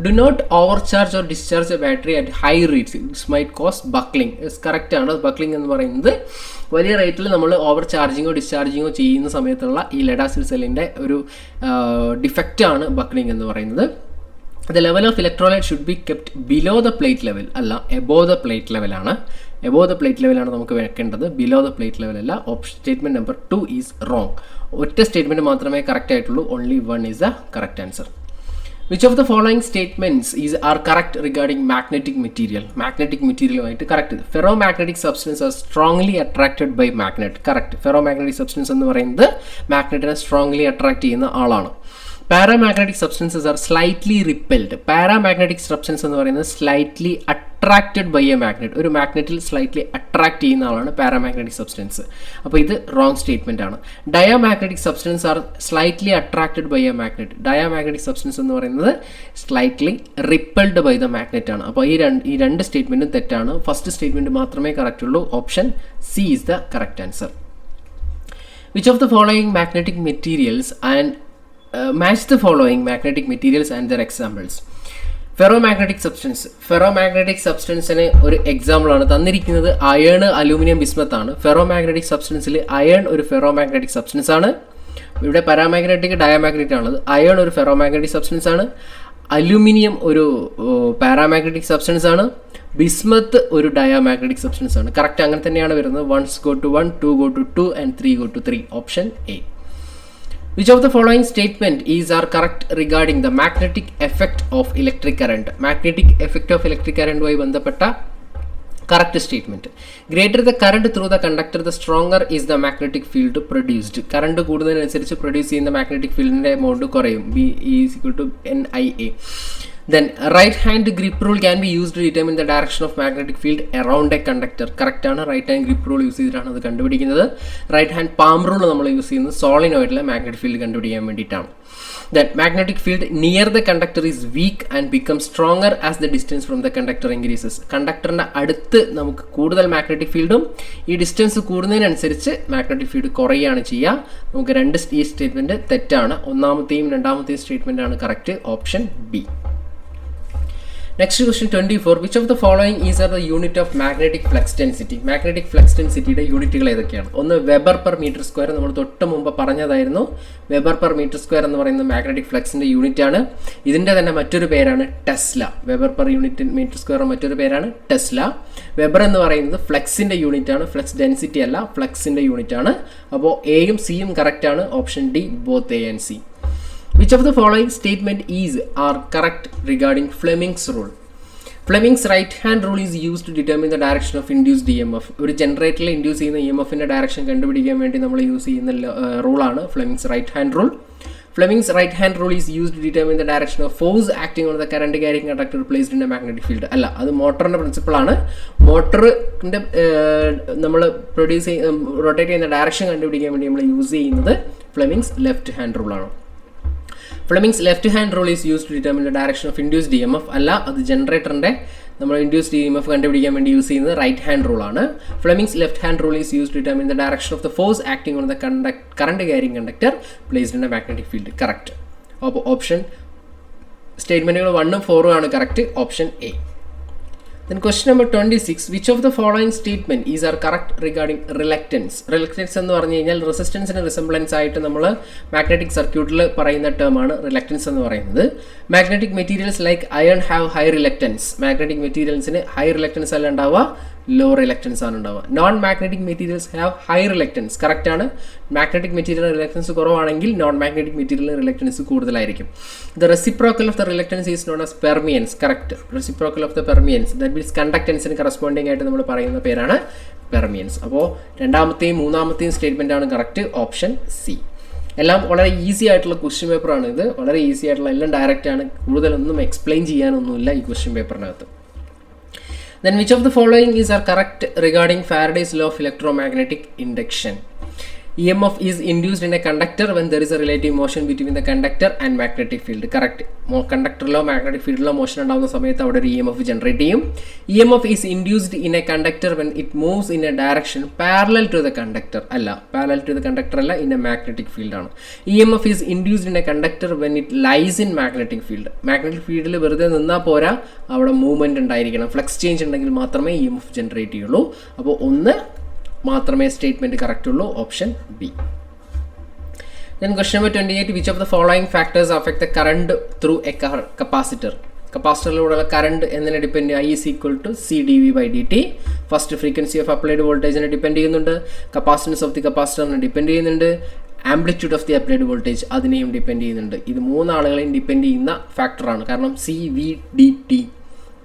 Do not overcharge or discharge a battery at high rates. It might cause buckling. Correct ആണ്. Buckling എന്ന് പറയുന്നത് വലിയ റേറ്റിൽ നമ്മൾ over ചാർജിങ്ങോ ഡിസ്ചാർജിങ്ങോ ചെയ്യുന്ന സമയത്തുള്ള ഈ lead acid സെല്ലിൻ്റെ ഒരു ഡിഫക്റ്റാണ് ബക്ലിംഗ് എന്ന് പറയുന്നത്. The level of electrolyte should be kept below the plate level അല്ല, above the plate level ആണ്. above the plate level ആണ് നമുക്ക് വെക്കേണ്ടത്, below the plate level അല്ല. Statement number 2 is wrong. ഒറ്റ സ്റ്റേറ്റ്മെൻറ്റ് മാത്രമേ കറക്റ്റ് ആയിട്ടുള്ളൂ. only 1 is the correct answer. Which of the following statements are correct regarding magnetic material? Magnetic material ആയിട്ട് correct. Ferromagnetic substance are strongly attracted by magnet. Correct. Ferromagnetic substance എന്ന് പറയുന്നത് മാഗ്നറ്റിനെ strongly attract ചെയ്യുന്ന ആളാണ്. Paramagnetic substances are slightly repelled. Paramagnetic substance എന്ന് പറയുന്നത് slightly attracted by a magnet. ഒരു മാഗ്നറ്റിൽ slightly attract ചെയ്യുന്ന ആളാണ് പാരാമാഗ്നറ്റിക് സബ്സ്റ്റൻസ്. അപ്പോൾ ഇത് റോങ് സ്റ്റേറ്റ്മെൻ്റ് ആണ്. Diamagnetic substance are slightly attracted by a magnet. Diamagnetic substance എന്ന് പറയുന്നത് slightly repelled by the magnet ആണ്. അപ്പോൾ ഈ രണ്ട് സ്റ്റേറ്റ്മെൻറ്റും തെറ്റാണ്. ഫസ്റ്റ് സ്റ്റേറ്റ്മെൻറ്റ് മാത്രമേ കറക്റ്റ് ഉള്ളൂ. Option C is the correct answer. Which of the following magnetic materials and match the following magnetic materials and their examples. Ferromagnetic substanceന് ഒരു എക്സാമ്പിൾ ആണ് തന്നിരിക്കുന്നത്. അയൺ, അലൂമിനിയം, ബിസ്മത്ത് ആണ്. ഫെറോമാഗ്നറ്റിക് സബ്സ്റ്റൻസിൽ അയൺ ഒരു ferromagnetic substance ആണ്. ഇവിടെ പാരാമാഗ്നറ്റിക് ഡയാമാഗ്നറ്റിക് ആണുള്ളത്. അയൺ ഒരു ഫെറോമാഗ്നറ്റിക് സബ്സ്റ്റൻസ് ആണ്. അലൂമിനിയം ഒരു പാരാമാഗ്നറ്റിക് സബ്സ്റ്റൻസ് ആണ്. ബിസ്മത്ത് ഒരു ഡയാമാഗ്നറ്റിക് സബ്സ്റ്റൻസ് ആണ്. കറക്റ്റ് അങ്ങനെ തന്നെയാണ് വരുന്നത്. 1 go to 1, 2 go to 2 and 3 go to 3. Option A. Which of the following statement are correct regarding the magnetic effect of electric current? Magnetic effect of electric current വായി ബന്ധപ്പെട്ട correct statement. Greater the current through the conductor the stronger is the magnetic field produced. Current കൂടുന്നതിനനുസരിച്ച് produce ചെയ്യുന്ന magnetic ഫീൽഡിൻ്റെ amount കുറയും. B is equal to NIA. Then right hand grip rule can be used to determine the direction of magnetic field around a conductor. Correct ആണ്. Right hand grip rule use ചെയ്തിട്ടാണ് അത് കണ്ടുപിടിക്കുന്നത്. Right hand palm rule നമ്മൾ use ചെയ്യുന്നത് സോളിനോയിഡിലെ magnetic field കണ്ടുപിടിക്കാൻ വേണ്ടിയിട്ടാണ്. Then magnetic field near the conductor is weak and becomes stronger as the distance from the conductor increases. കണ്ടക്ടറിൻ്റെ അടുത്ത് നമുക്ക് കൂടുതൽ മാഗ്നറ്റിക് ഫീൽഡും ഈ ഡിസ്റ്റൻസ് കൂടുന്നതിനനുസരിച്ച് മാഗ്നറ്റിക് ഫീൽഡ് കുറയുകയാണ് ചെയ്യുക. നമുക്ക് ഈ സ്റ്റേറ്റ്മെൻറ്റ് തെറ്റാണ്. ഒന്നാമത്തെയും രണ്ടാമത്തെയും സ്റ്റേറ്റ്മെൻറ്റാണ് correct. Option B. Next question 24. Which of the following is the unit of magnetic flux density? Magnetic flux density യൂണിറ്റുകൾ ഏതൊക്കെയാണ്? ഒന്ന് വെബർ പെർ മീറ്റർ സ്ക്വയർ, നമ്മൾ തൊട്ട് മുമ്പ് പറഞ്ഞതായിരുന്നു. വെബർ പെർ മീറ്റർ സ്ക്വയർ എന്ന് പറയുന്നത് മാഗ്നറ്റിക് ഫ്ലക്സിന്റെ യൂണിറ്റ് ആണ്. ഇതിന്റെ തന്നെ മറ്റൊരു പേരാണ് tesla. Weber per unit metre square മറ്റൊരു പേരാണ് ടെസ്ല. വെബർ എന്ന് പറയുന്നത് ഫ്ലക്സിന്റെ യൂണിറ്റ് ആണ്, ഫ്ലക്സ് ഡെൻസിറ്റി അല്ല, ഫ്ലക്സിന്റെ യൂണിറ്റ് ആണ്. അപ്പോൾ എയും സിയും കറക്റ്റ് ആണ്. Option D, both A and C. Which of the following statement are correct regarding Fleming's rule? Fleming's right hand rule is used to determine the direction of induced EMF. ഒരു ജനറേറ്ററിൽ induce ചെയ്യുന്ന EMFന്റെ direction കണ്ടുപിടിക്കാൻ വേണ്ടി നമ്മൾ use ചെയ്യുന്ന റൂളാണ് Fleming's right hand rule. Fleming's right hand rule is used to determine the direction of force acting on the current carrying conductor placed in a magnetic field. അല്ല, അത് മോട്ടറിന്റെ principle ആണ്. മോട്ടറിന്റെ നമ്മൾ rotate ചെയ്യുന്ന direction കണ്ടുപിടിക്കാൻ വേണ്ടി നമ്മൾ use ചെയ്യുന്നത് Fleming's left hand rule ആണ്. Fleming's left hand rule is used to determine the direction of induced EMF. അല്ല, അത് ജനറേറ്ററിന്റെ നമ്മൾ ഇൻഡ്യൂസ്ഡ് EMF കണ്ടുപിടിക്കാൻ വേണ്ടി യൂസ് ചെയ്യുന്നത് റൈറ്റ് ഹാൻഡ് റൂൾ ആണ്. Fleming's left hand rule is used to determine the direction of the force acting on the current carrying conductor placed in a magnetic field. Correct. അപ്പോൾ option സ്റ്റേറ്റ്മെന്റുകൾ 1 ഉം 4 ആണ് correct. Option A. Then question number 26. Which of the following statement are correct regarding reluctance? Reluctance എന്ന് പറഞ്ഞു കഴിഞ്ഞാൽ റെസിസ്റ്റൻസിന് resemblance ആയിട്ട് നമ്മൾ magnetic സർക്യൂട്ടിൽ പറയുന്ന ടേം ആണ് റിലക്റ്റൻസ് എന്ന് പറയുന്നത്. Magnetic materials like iron have high reluctance. Magnetic മെറ്റീരിയൽസിന് ഹൈ റിലക്റ്റൻസ് അല്ല ഉണ്ടാവുക, ലോ റിലക്റ്റൻസ് ആണ് ഉണ്ടാവുക. Non magnetic materials have high reluctance. Correct ആണ്. മാഗ്നറ്റിക് മെറ്റീരിയൽ റിലക്റ്റൻസ് കുറവാണെങ്കിൽ നോൺ മാഗ്നറ്റിക് മെറ്റീരിയൽ റിലക്റ്റൻസ് കൂടുതലായിരിക്കും. The reciprocal of the reluctance is known as permeance. Correct. Reciprocal of the permeance, that means കണ്ടക്റ്റൻസിന് corresponding ആയിട്ട് നമ്മൾ പറയുന്ന പേരാണ് permeance. അപ്പോൾ രണ്ടാമത്തെയും മൂന്നാമത്തെയും സ്റ്റേറ്റ്മെന്റ് ആണ് കറക്റ്റ്. Option C. എല്ലാം വളരെ ഈസി ആയിട്ടുള്ള ക്വസ്റ്റ്യൻ പേപ്പറാണ് ഇത്. വളരെ ഈസി ആയിട്ടുള്ള, എല്ലാം ഡയറക്റ്റ് ആണ്. കൂടുതലൊന്നും എക്സ്പ്ലെയിൻ ചെയ്യാനൊന്നുമില്ല ഈ question പേപ്പറിനകത്ത്. Then which of the following are correct regarding Faraday's law of electromagnetic induction? EMF is induced in a conductor when there is a relative motion between the conductor and magnetic field. Correct. കണ്ടക്ടറിലോ magnetic ഫീൽഡിലോ motion ഉണ്ടാകുന്ന സമയത്ത് അവിടെ ഒരു EMF generate ചെയ്യും. EMF is induced in a conductor when it moves in a direction parallel to the conductor. അല്ല, parallel to the conductor അല്ല, in a magnetic field ആണ്. EMF is induced in a conductor when it lies in magnetic field. Magnetic ഫീൽഡിൽ വെറുതെ നിന്നാൽ പോരാ, അവിടെ movement ഉണ്ടായിരിക്കണം. Flux change ഉണ്ടെങ്കിൽ മാത്രമേ EMF ജനറേറ്റ് ചെയ്യുള്ളൂ. അപ്പോൾ ഒന്ന് മാത്രമേ സ്റ്റേറ്റ്മെന്റ് കറക്റ്റ് ഉള്ളൂ. Option B. Then question number 28. Which of the following factors affect the current through a capacitor? കപ്പാസിറ്ററിലൂടെയുള്ള കറണ്ട് എന്നതിനെ depend I is equal to CdV/dt. First frequency of applied വോൾട്ടേജിനെ depend ചെയ്യുന്നുണ്ട്. Capacitance of the കപ്പാസിറ്ററിനെ depend ചെയ്യുന്നുണ്ട്. Amplitude of the applied voltage അതിനെയും depend ചെയ്യുന്നുണ്ട്. ഇത് മൂന്നാളുകളെയും ഡിപ്പെൻഡ് ചെയ്യുന്ന ഫാക്ടറാണ്. കാരണം CVDT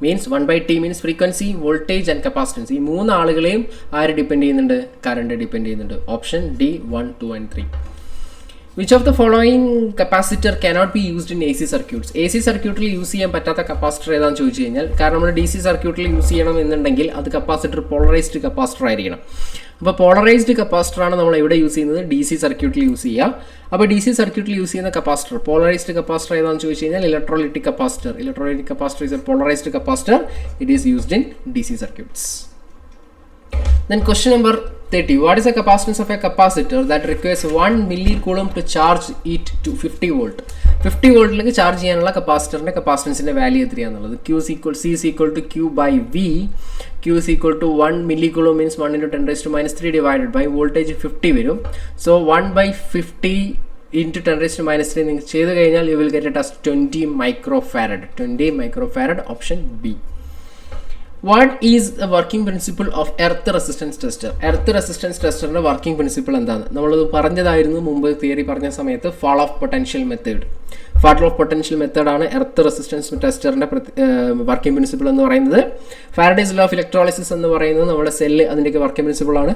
means 1/T means frequency, voltage and capacitance. ഈ മൂന്നാളുകളെയും ആര് ഡിപ്പെൻഡ് ചെയ്യുന്നുണ്ട്? കറണ്ട് ഡിപ്പെൻഡ് ചെയ്യുന്നുണ്ട്. Option D 1, 2 and 3. Which of the following capacitor cannot be used in AC circuits? AC സർക്യൂട്ടിൽ യൂസ് ചെയ്യാൻ പറ്റാത്ത കപ്പാസിറ്റർ ഏതാണെന്ന് ചോദിച്ചു കഴിഞ്ഞാൽ, കാരണം നമ്മൾ DC സർക്യൂട്ടിൽ യൂസ് ചെയ്യണം എന്നുണ്ടെങ്കിൽ അത് കപ്പാസിറ്റർ പോളറൈസ്ഡ് കപ്പാസിറ്റർ ആയിരിക്കണം. അപ്പോൾ പോളറൈസ്ഡ് കപ്പാസിറ്ററാണ് നമ്മൾ എവിടെ യൂസ് ചെയ്യുന്നത്? DC സർക്യൂട്ടിൽ യൂസ് ചെയ്യുക. അപ്പോൾ DC സർക്യൂട്ടിൽ യൂസ് ചെയ്യുന്ന കപ്പാസിറ്റർ, പോളറൈസ്ഡ് കപ്പാസിറ്റർ ഏതാണെന്ന് ചോദിച്ചു കഴിഞ്ഞാൽ electrolytic capacitor. Electrolytic capacitor is a polarized capacitor. It is used in DC circuits. Then question number 30. What is the capacitance of a capacitor that requires 1 millicoulomb to charge it to 50 volt? 50 വോൾട്ടിലേക്ക് charge ചെയ്യാനുള്ള കപ്പാസിറ്ററിന്റെ കപ്പാസിറ്റൻസിന്റെ value എത്രയാണെന്നുള്ളത്? C is equal to Q/V. Q is equal to 1 millicoulomb means 1 × 10⁻³ divided by voltage 50 വരും. So 1/50 into 10⁻³ നിങ്ങൾ ചെയ്ത് കഴിഞ്ഞാൽ you will get it as 20 microfarad. 20 microfarad. Option B. What is the working principle of earth resistance tester? Earth resistance testerന്റെ working principle എന്താണ്? നമ്മളത് പറഞ്ഞതായിരുന്നു മുമ്പ് theory പറഞ്ഞ സമയത്ത്. Fall of potential method. Fall of potential മെത്തേഡാണ് എർത്ത് റെസിസ്റ്റൻസ് ടെസ്റ്ററിന്റെ working principle എന്ന് പറയുന്നത്. ഫാരഡേസ് ലോ ഓഫ് ഇലക്ട്രോളിസിസ് എന്ന് പറയുന്നത് നമ്മുടെ സെല്ല്, അതിൻ്റെയൊക്കെ വർക്കിംഗ് പ്രിൻസിപ്പിളാണ്.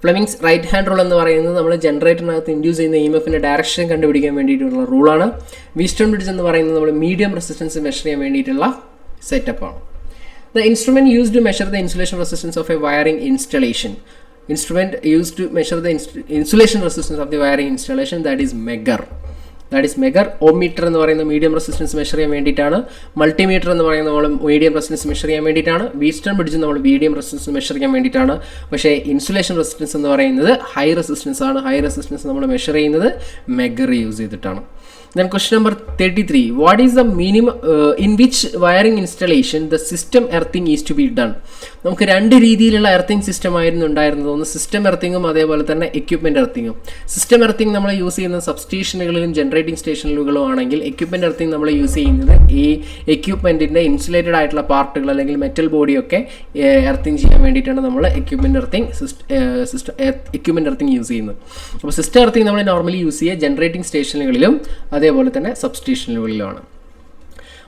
ഫ്ലെമിങ്സ് റൈറ്റ് ഹാൻഡ് റൂൾ എന്ന് പറയുന്നത് നമ്മൾ ജനറേറ്ററിനകത്ത് ഇൻഡ്യൂസ് ചെയ്യുന്ന EMFന്റെ ഡയറക്ഷൻ കണ്ടുപിടിക്കാൻ വേണ്ടിയിട്ടുള്ള റൂളാണ്. വീസ്റ്റൺ ബ്രിഡ്ജ് എന്ന് പറയുന്നത് നമ്മൾ മീഡിയം റെസിസ്റ്റൻസ് മെഷർ ചെയ്യാൻ വേണ്ടിയിട്ടുള്ള സെറ്റപ്പാണ്. The instrument used to measure the insulation resistance of a wiring installation. Instrument used to measure the insulation resistance of the wiring installation, that is Megger. Ohmmeter എന്ന് പറയുന്ന medium resistance measure ചെയ്യാൻ വേണ്ടിയിട്ടാണ്. Multimeter എന്ന് പറയുന്നത് നമ്മൾ medium resistance measure ചെയ്യാൻ വേണ്ടിയിട്ടാണ്. വീസ്റ്റൺ bridge നമ്മൾ മീഡിയം റെസിസ്റ്റൻസ് മെഷർ ചെയ്യാൻ വേണ്ടിയിട്ടാണ്. പക്ഷേ ഇൻസുലേഷൻ റെസിസ്റ്റൻസ് എന്ന് പറയുന്നത് ഹൈ റെസിസ്റ്റൻസ് ആണ്. ഹൈ റെസിസ്റ്റൻസ് നമ്മൾ മെഷർ ചെയ്യുന്നത് മെഗർ യൂസ് ചെയ്തിട്ടാണ്. Then question number 33. What is the minimum in which wiring installation the system earthing is to be done? നമുക്ക് രണ്ട് രീതിയിലുള്ള എർത്തിങ് സിസ്റ്റം ആയിരുന്നു ഉണ്ടായിരുന്നത്. ഒന്ന് സിസ്റ്റം എർത്തിങ്ങും അതേപോലെ തന്നെ എക്യുപ്മെൻറ്റ് എർത്തിങ്ങും. സിസ്റ്റം എർത്തിങ് നമ്മൾ യൂസ് ചെയ്യുന്നത് സബ്സ്റ്റേഷനുകളിലും ജനറേറ്റിംഗ് സ്റ്റേഷനുകളിലും ആണെങ്കിൽ എക്യുപ്മെൻറ്റ് എർത്തിങ് നമ്മൾ യൂസ് ചെയ്യുന്നത് ഈ എക്യുപ്മെൻറ്റിൻ്റെ ഇൻസുലേറ്റഡ് ആയിട്ടുള്ള പാർട്ടുകൾ അല്ലെങ്കിൽ മെറ്റൽ ബോഡിയൊക്കെ എർത്തിങ് ചെയ്യാൻ വേണ്ടിയിട്ടാണ് നമ്മൾ എക്യുപ്മെൻറ്റ് എർത്തിങ് യൂസ് ചെയ്യുന്നത്. അപ്പോൾ സിസ്റ്റം എർത്തിങ് നമ്മൾ നോർമലി യൂസ് ചെയ്യുക ജനറേറ്റിംഗ് സ്റ്റേഷനുകളിലും അതേപോലെ തന്നെ സബ്സ്റ്റേഷനുകളിലുമാണ്.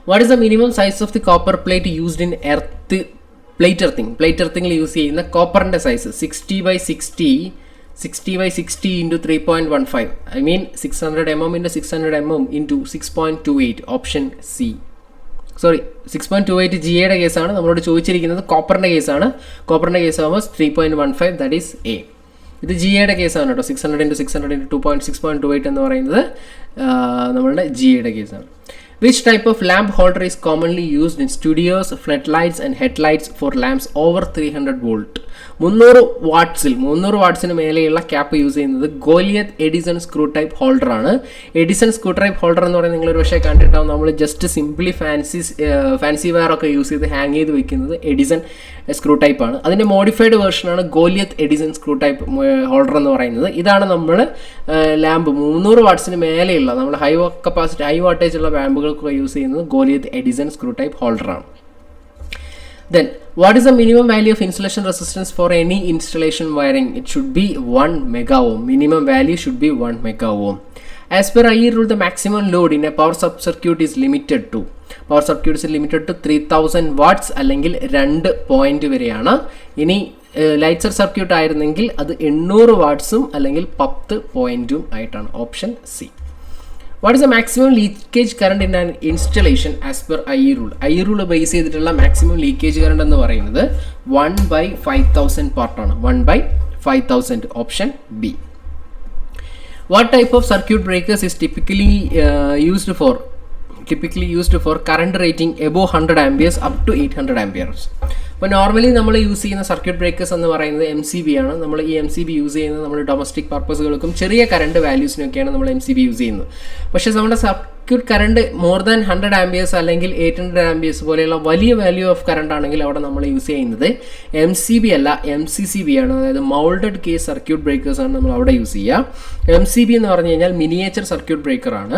What is the minimum size of the copper plate used in plate എർത്തിങ്ങിൽ യൂസ് ചെയ്യുന്ന കോപ്പറിൻ്റെ size 60/60 into 3.15. I mean 600 mm into 600 mm into 6.28. Option C. 6.28 GA കേസാണ് നമ്മളോട് ചോദിച്ചിരിക്കുന്നത്. കോപ്പറിൻ്റെ കേസാണ്. കോപ്പറിൻ്റെ കേസ് ആകുമ്പോൾ 3.15, ദാറ്റ് ഈസ് എ. ഇത് GA കേസാണ് കേട്ടോ. 600 into 600 into 6.28 എന്ന് പറയുന്നത് നമ്മളുടെ GA കേസാണ്. Which type of lamp holder is commonly used in studios, floodlights and headlights for lamps over 300 volt? 300 വാട്ട്സിന് മേലെയുള്ള ക്യാപ്പ് യൂസ് ചെയ്യുന്നത് Goliath Edison screw type holder ആണ്. എഡിസൺ സ്ക്രൂ ടൈപ്പ് ഹോൾഡർ എന്ന് പറയുന്നത് നിങ്ങളൊരു പക്ഷേ കണ്ടിട്ടാവും. നമ്മൾ ജസ്റ്റ് സിംപ്ലി ഫാൻസി വയർ ഒക്കെ യൂസ് ചെയ്ത് ഹാങ് ചെയ്ത് വെക്കുന്നത് എഡിസൺ സ്ക്രൂ ടൈപ്പ് ആണ്. അതിൻ്റെ മോഡിഫൈഡ് വേർഷനാണ് Goliath Edison screw type holder എന്ന് പറയുന്നത്. ഇതാണ് നമ്മൾ ലാമ്പ് 300 വാട്ട്സിന് മേലെയുള്ള നമ്മൾ ഹൈ വാട്ടേജ് ഉള്ള ലാമ്പുകൾക്കൊക്കെ യൂസ് ചെയ്യുന്നത് ഗോലിയത്ത് എഡിസൺ സ്ക്രൂ ടൈപ്പ് ഹോൾഡറാണ്. Then, what is the minimum value of insulation resistance for any installation wiring? It should be 1 mega ohm. Minimum value should be 1 mega ohm. As per IE rule, the maximum load in a power sub-circuit is limited to 3000 watts അല്ലെങ്കിൽ 2 point വരെയാണ്. ഇനി ലൈറ്റ്സർ circuit ആയിരുന്നെങ്കിൽ അത് 800 വാട്ട്സും അല്ലെങ്കിൽ 10 പോയിന്റും ആയിട്ടാണ്. Option C. What is the maximum leakage current in an installation as per IE rule? IE rule base ചെയ്തിട്ടുള്ള maximum leakage current എന്ന് പറയുന്നത് 1/5000 പാർട്ടാണ്. 1/5000. Option B. What type of circuit breakers is typically used for current rating above 100 amperes up to 800 amperes? അപ്പോൾ normally നമ്മൾ use ചെയ്യുന്ന circuit breakers എന്ന് പറയുന്നത് MCB ആണ്. നമ്മൾ ഈ MCB യൂസ് ചെയ്യുന്നത് നമ്മൾ ഡൊമസ്റ്റിക് പർപ്പസുകൾക്കും ചെറിയ കറണ്ട് വാല്യൂസിനൊക്കെയാണ് നമ്മൾ MCB യൂസ് ചെയ്യുന്നത്. പക്ഷേ നമ്മുടെ circuit current more than 100 amperes അല്ലെങ്കിൽ 800 ആംപിയേഴ്സ് പോലെയുള്ള വലിയ വാല്യൂ ഓഫ് കറണ്ട് ആണെങ്കിൽ അവിടെ നമ്മൾ യൂസ് ചെയ്യുന്നത് MCB അല്ല MCCB ആണ്. അതായത് മൗൾഡഡ് കേസ് സർക്യൂട്ട് ബ്രേക്കേഴ്സ് ആണ് നമ്മൾ അവിടെ യൂസ് ചെയ്യുക. MCB എന്ന് പറഞ്ഞു കഴിഞ്ഞാൽ മിനിയേച്ചർ സർക്യൂട്ട് ബ്രേക്കർ ആണ്.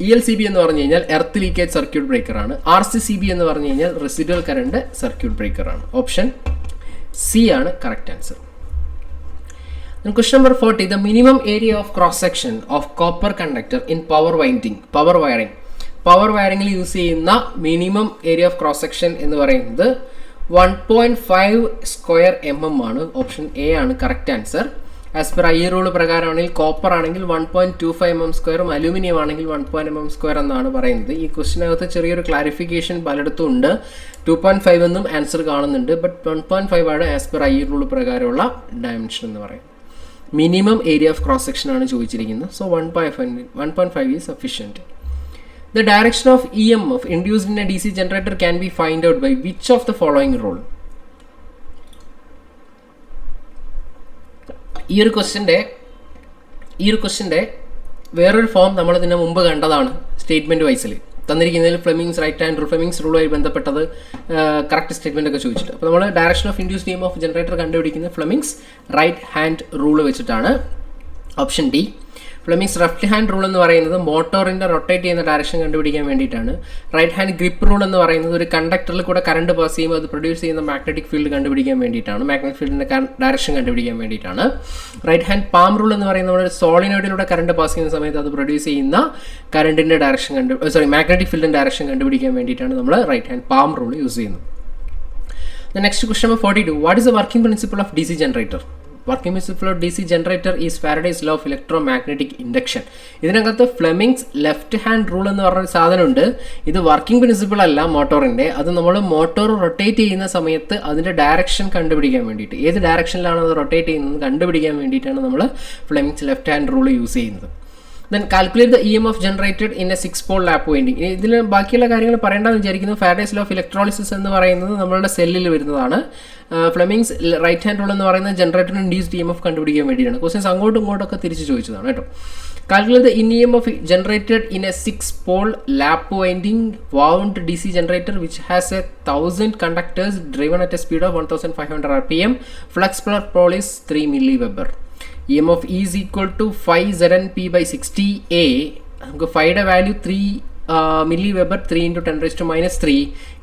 ELCB എന്ന് പറഞ്ഞു കഴിഞ്ഞാൽ എർത്ത് ലീക്കേജ് സർക്യൂട്ട് ബ്രേക്കർ ആണ്. RCCB എന്ന് പറഞ്ഞു കഴിഞ്ഞാൽ റെസിഡ്വൽ കറണ്ട് സർക്യൂട്ട് ബ്രേക്കർ ആണ്. ഓപ്ഷൻ സി ആണ് correct answer. Question number 40. The minimum area of cross section of copper conductor in power wiring. Power വയറിംഗിൽ യൂസ് ചെയ്യുന്ന minimum area of cross section എന്ന് പറയുന്നത് 1.5 square mm ആണ്. Option A ആണ് correct answer. As per IE rule പ്രകാരമാണെങ്കിൽ copper ആണെങ്കിൽ 1.25 mm സ്ക്വയറും aluminium ആണെങ്കിൽ 1 mm സ്ക്വയർ എന്നാണ് പറയുന്നത്. ഈ ക്വസ്റ്റിനകത്ത് ചെറിയൊരു ക്ലാരിഫിക്കേഷൻ പലയിടത്തും ഉണ്ട്. 2.5 എന്നും ആൻസർ കാണുന്നുണ്ട്. ബട്ട് 1.5 ആണ് ആസ് പെർ IE റൂൾ പ്രകാരമുള്ള ഡയമെൻഷൻ എന്ന് പറയുന്നത്. Minimum area of cross section ആണ് ചോദിച്ചിരിക്കുന്നത്. So 1.5 is sufficient. The direction of EMF induced in a DC generator can be found out by which of the following rule? ഈ ഒരു ക്വസ്റ്റ്യൻ്റെ വേറൊരു form നമ്മൾ ഇതിന് മുമ്പ് കണ്ടതാണ്. സ്റ്റേറ്റ്മെൻറ്റ് വൈസിൽ തന്നിരിക്കുന്നതിൽ ഫ്ലെമിങ്സ് റൂളുമായി ബന്ധപ്പെട്ടത് കറക്റ്റ് സ്റ്റേറ്റ്മെൻ്റ് ഒക്കെ ചോദിച്ചിട്ട്. അപ്പോൾ നമ്മൾ direction of induced EMF of generator കണ്ടുപിടിക്കുന്നത് ഫ്ലെമിങ്സ് റൈറ്റ് ഹാൻഡ് റൂൾ വെച്ചിട്ടാണ്. Option D. Fleming's left hand rule എന്ന് പറയുന്നത് മോട്ടോറിൻ്റെ റൊട്ടേറ്റ് ചെയ്യുന്ന ഡയറക്ഷൻ കണ്ടുപിടിക്കാൻ വേണ്ടിയിട്ടാണ്. റൈറ്റ് ഹാൻഡ് ഗ്രിപ്പ് റൂൾ എന്ന് പറയുന്നത് ഒരു കണ്ടക്ടറിൽ കൂടെ കറണ്ട് പാസ് ചെയ്യുമ്പോൾ അത് പ്രൊഡ്യൂസ് ചെയ്യുന്ന മാഗ്നറ്റിക് ഫീൽഡ് കണ്ടുപിടിക്കാൻ വേണ്ടിയിട്ടാണ്. മാഗ്നറ്റിക് ഫീൽഡിൻ്റെ ഡയറക്ഷൻ കണ്ടുപിടിക്കാൻ വേണ്ടിയിട്ടാണ്. റൈറ്റ് ഹാൻഡ് പാം റൂൾ എന്ന് പറയുന്നത് നമ്മുടെ സോളിനോയിഡിലൂടെ കറണ്ട് പാസ് ചെയ്യുന്ന സമയത്ത് അത് പ്രൊഡ്യൂസ് ചെയ്യുന്ന കറണ്ടിൻ്റെ ഡയറക്ഷൻ മാഗ്നറ്റിക് ഫീൽഡിൻ്റെ ഡയറക്ഷൻ കണ്ടുപിടിക്കാൻ വേണ്ടിയിട്ടാണ് നമ്മൾ right hand palm rule use ചെയ്യുന്നത്. The next question number 42. What is the working principle of DC generator? Working principle of DC generator is Faraday's law of electromagnetic induction. ഇതിനകത്ത് Fleming's left hand rule എന്ന് പറഞ്ഞ സാധനമുണ്ട്. ഇത് working principle അല്ല മോട്ടോറിൻ്റെ. അത് നമ്മൾ motor rotate ചെയ്യുന്ന സമയത്ത് അതിൻ്റെ ഡയറക്ഷൻ കണ്ടുപിടിക്കാൻ വേണ്ടിയിട്ട്, ഏത് ഡയറക്ഷനിലാണ് അത് റൊട്ടേറ്റ് ചെയ്യുന്നത് കണ്ടുപിടിക്കാൻ വേണ്ടിയിട്ടാണ് നമ്മൾ Fleming's left hand rule use ചെയ്യുന്നത്. Then calculate the EMF generated in a 6-pole lap winding. ഇതിൽ ബാക്കിയുള്ള കാര്യങ്ങൾ പറയേണ്ടതെന്ന് വിചാരിക്കുന്നു. ഫാരഡേസ് ലോ ഓഫ് ഇലക്ട്രോളിസിസ് എന്ന് പറയുന്നത് നമ്മളുടെ സെല്ലിൽ വരുന്നതാണ്. ഫ്ലെമിങ്സ് റൈറ്റ് ഹാൻഡ് റൂൾ എന്ന് പറയുന്നത് ജനറേറ്ററിന് ഇൻഡ്യൂസ്ഡ് EMF കണ്ടുപിടിക്കാൻ വേണ്ടിയിട്ടാണ്. ക്വസ്റ്റ്യൻസ് അങ്ങോട്ടും ഇങ്ങോട്ടൊക്കെ തിരിച്ച് ചോദിച്ചതാണ് കേട്ടോ. Calculate the EMF generated in a 6-pole lap winding wound DC generator which has 1000 conductors driven at a speed of 1500 rpm. Flux per pole is 3 milliweber. EMF is equal to 5 Znp by 60A. നമുക്ക് 5 value 3 milliweber, 3 into 10 raised to minus 3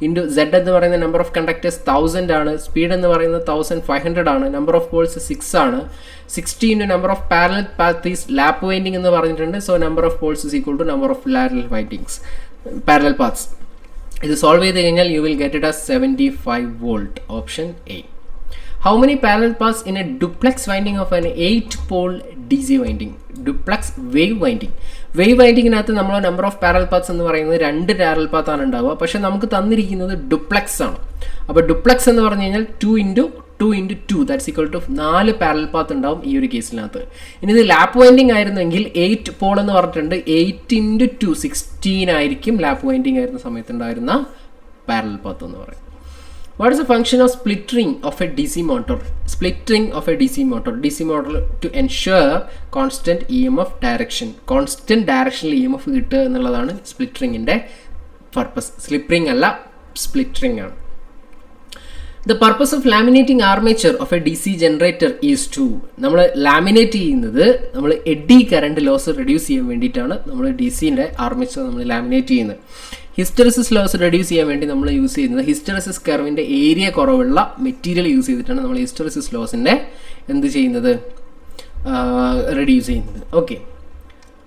into Z എന്ന് പറയുന്ന number of conductors 1000 ആണ്, speed എന്ന് പറയുന്നത് 1500 ആണ്, number of poles 6 ആണ്, 60 into number of parallel path is lap winding എന്ന് പറഞ്ഞിട്ടുണ്ട്. So number of poles is equal to number of parallel paths. ഇത് സോൾവ് ചെയ്ത് കഴിഞ്ഞാൽ you will get it as 75 volt. Option A. How many parallel paths in a duplex winding of an 8-pole DC winding? Duplex wave winding. Wave വൈൻഡിങ്ങിനകത്ത് നമ്മൾ number of parallel paths എന്ന് പറയുന്നത് 2 parallel path ആണ് ഉണ്ടാവുക. പക്ഷെ നമുക്ക് തന്നിരിക്കുന്നത് duplex ആണ്. അപ്പോൾ ഡുപ്ലെക്സ് എന്ന് പറഞ്ഞു കഴിഞ്ഞാൽ 2 into 2 that's equal to 4 parallel path ഉണ്ടാവും ഈ ഒരു കേസിനകത്ത്. ഇനി ഇത് ലാപ്പ് വൈൻഡിങ് ആയിരുന്നെങ്കിൽ 8 പോൾ എന്ന് പറഞ്ഞിട്ടുണ്ട്, 8 into 2 16 ആയിരിക്കും ലാപ്പ് വൈൻഡിങ് ആയിരുന്ന സമയത്ത് ഉണ്ടായിരുന്ന പാരലൽ പാത്ത് എന്ന് പറയും. What is the function of splittering of a DC motor? Splittering of a DC motor to ensure constant EMF direction. Constant directional EMF കിട്ടുക എന്നുള്ളതാണ് സ്പ്ലിറ്ററിങ്ങിൻ്റെ പർപ്പസ്. സ്ലിപ്പറിംഗ് അല്ല, സ്പ്ലിറ്ററിംഗ് ആണ്. The purpose of laminating armature of a DC generator is to, നമ്മൾ laminate ചെയ്യുന്നത് നമ്മൾ AD current loss reduce ചെയ്യാൻ വേണ്ടിയിട്ടാണ് നമ്മൾ DCൻ്റെ ആർമേച്ചർ നമ്മൾ ലാമിനേറ്റ് ചെയ്യുന്നത്. ഹിസ്റ്ററിസിസ് ലോസ് റെഡ്യൂസ് ചെയ്യാൻ വേണ്ടി നമ്മൾ യൂസ് ചെയ്യുന്നത് ഹിസ്റ്ററിസിസ് കർവിൻ്റെ ഏരിയ കുറവുള്ള മെറ്റീരിയൽ യൂസ് ചെയ്തിട്ടാണ് നമ്മൾ ഹിസ്റ്ററിസിസ് ലോസിൻ്റെ എന്ത് ചെയ്യുന്നത്, റെഡ്യൂസ് ചെയ്യുന്നത്. Okay.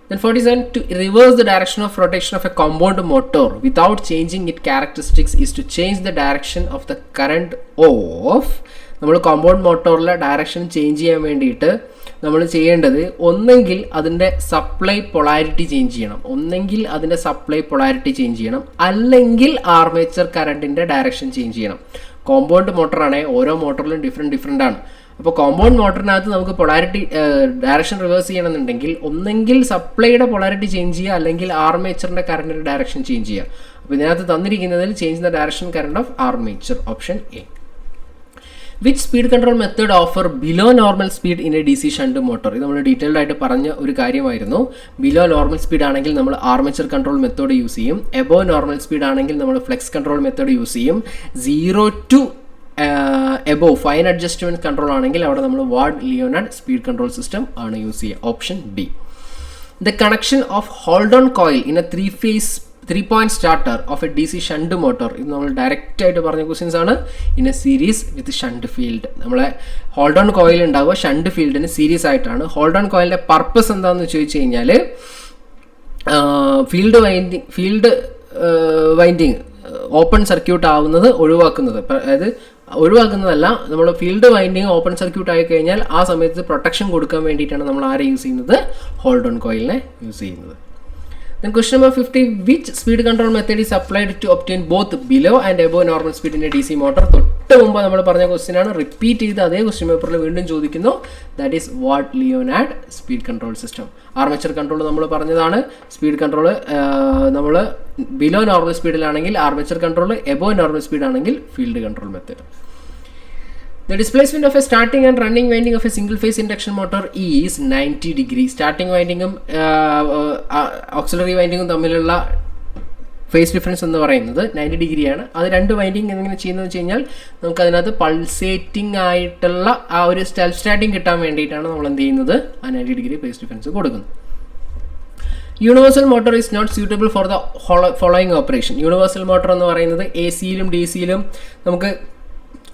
Then 47, to reverse the direction of rotation of a compound motor without changing its characteristics is to change the direction of the current of, നമ്മൾ compound മോട്ടോറിലെ direction change ചെയ്യാൻ വേണ്ടിയിട്ട് നമ്മൾ ചെയ്യേണ്ടത് ഒന്നെങ്കിൽ അതിൻ്റെ സപ്ലൈ പൊളാരിറ്റി ചേഞ്ച് ചെയ്യണം, അല്ലെങ്കിൽ armature കറണ്ടിൻ്റെ direction change ചെയ്യണം. കോമ്പൗണ്ട് മോട്ടറാണെങ്കിൽ ഓരോ മോട്ടറിലും ഡിഫറെൻ്റ് ആണ്. അപ്പോൾ കോമ്പൗണ്ട് മോട്ടറിനകത്ത് നമുക്ക് പൊളാരിറ്റി ഡയറക്ഷൻ റിവേഴ്സ് ചെയ്യണമെന്നുണ്ടെങ്കിൽ ഒന്നെങ്കിൽ സപ്ലൈയുടെ പൊളാരിറ്റി ചേഞ്ച് ചെയ്യുക, അല്ലെങ്കിൽ ആർമേച്ചറിൻ്റെ കറണ്ടിൻ്റെ ഡയറക്ഷൻ ചേഞ്ച് ചെയ്യുക. അപ്പോൾ ഇതിനകത്ത് തന്നിരിക്കുന്നതിൽ change the direction current of armature. Option A. Which speed control method offer below normal speed in a DC shunt motor? ഇത് നമ്മൾ ഡീറ്റെയിൽഡ് ആയിട്ട് പറഞ്ഞ ഒരു കാര്യമായിരുന്നു. ബിലോ നോർമൽ സ്പീഡ് ആണെങ്കിൽ നമ്മൾ ആർമേച്ചർ കൺട്രോൾ മെത്തേഡ് യൂസ് ചെയ്യും. എബോ നോർമൽ സ്പീഡ് ആണെങ്കിൽ നമ്മൾ ഫ്ലെക്സ് കൺട്രോൾ മെത്തേഡ് യൂസ് ചെയ്യും. 0 to above fine adjustment control ആണെങ്കിൽ അവിടെ നമ്മൾ ward Leonard speed control system ആണ് യൂസ് ചെയ്യുക. Option B. The connection of hold on coil in A 3-point starter of A DC shunt motor. ഇത് നമ്മൾ direct ആയിട്ട് പറഞ്ഞ ക്വസ്റ്റ്യൻസ് ആണ്. In A series with shunt field. നമ്മളെ hold on coil ഉണ്ടാവുക shunt ഫീൽഡിന് സീരീസ് ആയിട്ടാണ്. ഹോൾഡ് ഓൺ കോയിലിൻ്റെ പർപ്പസ് എന്താണെന്ന് ചോദിച്ചു കഴിഞ്ഞാൽ ഫീൽഡ് വൈൻഡിങ് ഓപ്പൺ സർക്യൂട്ട് ആവുന്നത് ഒഴിവാക്കുന്നതല്ല, നമ്മൾ ഫീൽഡ് വൈൻഡിങ് ഓപ്പൺ സർക്യൂട്ട് ആയി കഴിഞ്ഞാൽ ആ സമയത്ത് പ്രൊട്ടക്ഷൻ കൊടുക്കാൻ വേണ്ടിയിട്ടാണ് നമ്മൾ ആരെ യൂസ് ചെയ്യുന്നത്, ഹോൾഡ് ഓൺ കോയിലിനെ യൂസ് ചെയ്യുന്നത്. Then question number 50, which speed control method is applied to obtain both below and above normal speed in a DC motor? തൊട്ട് മുമ്പ് നമ്മൾ പറഞ്ഞ ക്വസ്റ്റ്യൻ ആണ്, റിപ്പീറ്റ് ചെയ്ത് അതേ ക്വസ്റ്റ്യൻ പേപ്പറിൽ വീണ്ടും ചോദിക്കുന്നു. That is what Leonard speed control system. Armature control നമ്മൾ പറഞ്ഞതാണ്. സ്പീഡ് കൺട്രോൾ നമ്മൾ ബിലോ നോർമൽ സ്പീഡിലാണെങ്കിൽ armature control, above normal speed ആണെങ്കിൽ field control method. The displacement of a starting and running winding of a single phase induction motor is 90 degree. Starting windingum auxiliary windingum തമ്മിലുള്ള phase difference എന്ന് പറയുന്നത് 90 ഡിഗ്രിയാണ്. അത് രണ്ട് winding എങ്ങനെ ചെയ്യുന്നതെന്ന് വെച്ച് കഴിഞ്ഞാൽ നമുക്ക് അതിനകത്ത് പൾസേറ്റിംഗ് ആയിട്ടുള്ള ആ ഒരു സെൽഫ് സ്റ്റാർട്ടിങ് കിട്ടാൻ വേണ്ടിയിട്ടാണ് നമ്മൾ എന്ത് ചെയ്യുന്നത്, ആ 90 ഡിഗ്രി ഫേസ് ഡിഫറൻസ് കൊടുക്കുന്നത്. Universal motor is not suitable for the following operation. Universal motor എന്ന് പറയുന്നത് AC-യിലും DC-യിലും നമുക്ക്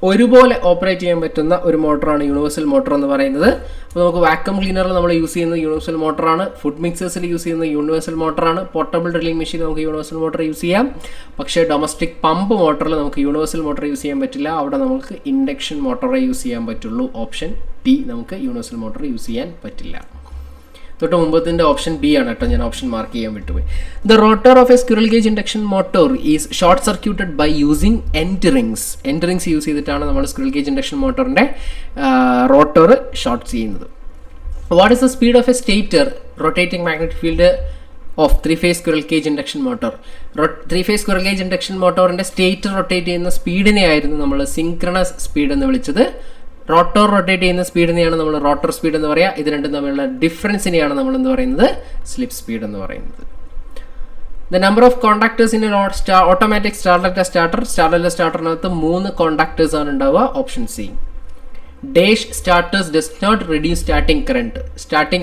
ഒരുപോലെ ഓപ്പറേറ്റ് ചെയ്യാൻ പറ്റുന്ന ഒരു മോട്ടറാണ് യൂണിവേഴ്സൽ മോട്ടർ എന്ന് പറയുന്നത്. അപ്പോൾ നമുക്ക് വാക്യൂം ക്ലീനറിൽ നമ്മൾ യൂസ് ചെയ്യുന്നത് യൂണിവേഴ്സൽ മോട്ടറാണ്. ഫുഡ് മിക്സേഴ്സിൽ യൂസ് ചെയ്യുന്നത് യൂണിവേഴ്സൽ മോട്ടറാണ്. പോർട്ടബിൾ ഡ്രില്ലിംഗ് മെഷീൻ നമുക്ക് യൂണിവേഴ്സൽ മോട്ടർ യൂസ് ചെയ്യാം. പക്ഷേ ഡൊമസ്റ്റിക് പമ്പ് മോട്ടറിൽ നമുക്ക് യൂണിവേഴ്സൽ മോട്ടർ യൂസ് ചെയ്യാൻ പറ്റില്ല. അവിടെ നമുക്ക് ഇൻഡക്ഷൻ മോട്ടറെ യൂസ് ചെയ്യാൻ പറ്റുള്ളൂ. ഓപ്ഷൻ ടി, നമുക്ക് യൂണിവേഴ്സൽ മോട്ടർ യൂസ് ചെയ്യാൻ പറ്റില്ല. തൊട്ട് മുമ്പത്തിൻ്റെ ഓപ്ഷൻ ബി ആണ് കേട്ടോ, ഞാൻ ഓപ്ഷൻ മാർക്ക് ചെയ്യാൻ വിട്ടുപോയി. The rotor of a squirrel cage induction motor is short circuited by using end rings. End rings use ചെയ്തിട്ടാണ് നമ്മൾ സ്ക്വിറൽ ഗേജ് ഇൻഡക്ഷൻ മോട്ടറിൻ്റെ റോട്ടർ ഷോർട്ട് ചെയ്യുന്നത്. What is the speed of a stator rotating magnetic field of 3-phase squirrel cage induction motor? 3-phase squirrel cage induction മോട്ടോറിൻ്റെ stator rotate ചെയ്യുന്ന സ്പീഡിനെ ആയിരുന്നു നമ്മൾ synchronous speed എന്ന് വിളിച്ചത്. റോട്ടോർ റൊട്ടേറ്റ് ചെയ്യുന്ന സ്പീഡിനെയാണ് നമ്മൾ റോട്ടർ സ്പീഡ് എന്ന് പറയുക. ഇത് രണ്ടും തമ്മിലുള്ള ഡിഫറൻസിനെയാണ് നമ്മൾ എന്ന് പറയുന്നത് സ്ലിപ്പ് സ്പീഡ് എന്ന് പറയുന്നത്. The number of conductors in an automatic starter സ്റ്റാർട്ടറിനകത്ത് 3 conductors ആണ് ഉണ്ടാവുക. Option C. Dash starters does not reduce starting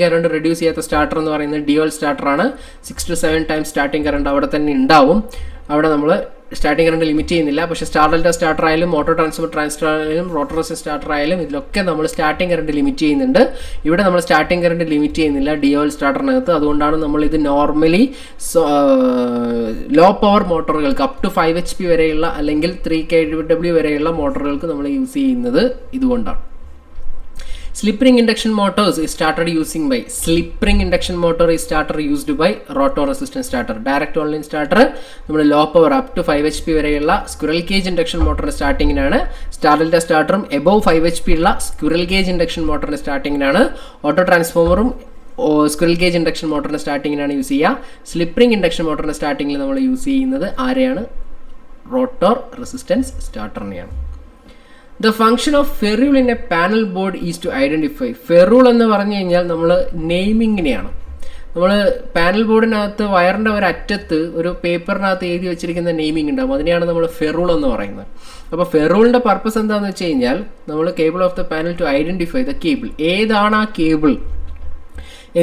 current reduce ചെയ്യാത്ത സ്റ്റാർട്ടർ എന്ന് പറയുന്നത് ഡ്യുവൽ സ്റ്റാർട്ടറാണ്. 6 to 7 ടൈംസ് സ്റ്റാർട്ടിംഗ് കറണ്ട് അവിടെ തന്നെ ഉണ്ടാവും. അവിടെ നമ്മൾ സ്റ്റാർട്ടിംഗ് കറണ്ട് ലിമിറ്റ് ചെയ്യുന്നില്ല. പക്ഷേ സ്റ്റാർട്ടർ ആയാലും ഓട്ടോ ട്രാൻസ്ഫർ ആയാലും റോട്ടർ സ്റ്റാർട്ടർ ആയാലും ഇതിലൊക്കെ നമ്മൾ സ്റ്റാർട്ടിംഗ് കറണ്ട് ലിമിറ്റ് ചെയ്യുന്നുണ്ട്. ഇവിടെ നമ്മൾ സ്റ്റാർട്ടിംഗ് കറണ്ട് ലിമിറ്റ് ചെയ്യുന്നില്ല ഡ്യുവൽ സ്റ്റാർട്ടറിനകത്ത്. അതുകൊണ്ടാണ് നമ്മൾ ഇത് നോർമലി ലോ പവർ മോട്ടോറുകൾക്ക് അപ് ടു 5 HP വരെയുള്ള അല്ലെങ്കിൽ 3 kW വരെയുള്ള മോട്ടോറുകൾക്ക് നമ്മൾ യൂസ് ചെയ്യുന്നത് ഇതുകൊണ്ടാണ്. Slip ring induction motors is started using by used by rotor resistance starter. Direct only starter നമ്മൾ low power up to 5 HP വരെയുള്ള squirrel cage induction motor സ്റ്റാർട്ടിങ്ങിനാണ്. സ്റ്റാർട്ടറും above 5 HP ഉള്ള squirrel cage induction motor സ്റ്റാർട്ടിങ്ങിനാണ്. Auto ട്രാൻസ്ഫോമറും squirrel cage induction മോട്ടറിന്റെ സ്റ്റാർട്ടിങ്ങിനാണ് use ചെയ്യുക. സ്ലിപ്പ് റിംഗ് ഇൻഡക്ഷൻ മോട്ടറിന്റെ സ്റ്റാർട്ടിങ്ങിൽ നമ്മൾ യൂസ് ചെയ്യുന്നത് ആരെയാണ്? റോട്ടോർ റെസിസ്റ്റൻസ് സ്റ്റാർട്ടറിനെയാണ്. The function of ferrule in a panel board is to identify. Ferrule എന്ന് പറഞ്ഞു കഴിഞ്ഞാൽ നമ്മൾ നെയിമിങ്ങിനെയാണ്. നമ്മൾ പാനൽ ബോർഡിനകത്ത് വയറിൻ്റെ ഒരു അറ്റത്ത് ഒരു പേപ്പറിനകത്ത് എഴുതി വെച്ചിരിക്കുന്ന നെയിമിംഗ് ഉണ്ടാകും. അതിനെയാണ് നമ്മൾ ഫെറൂൾ എന്ന് പറയുന്നത്. അപ്പോൾ ഫെറൂളിൻ്റെ പർപ്പസ് എന്താണെന്ന് വെച്ച് കഴിഞ്ഞാൽ നമ്മൾ cable of the panel to identify the cable. ഏതാണ് ആ കേബിൾ,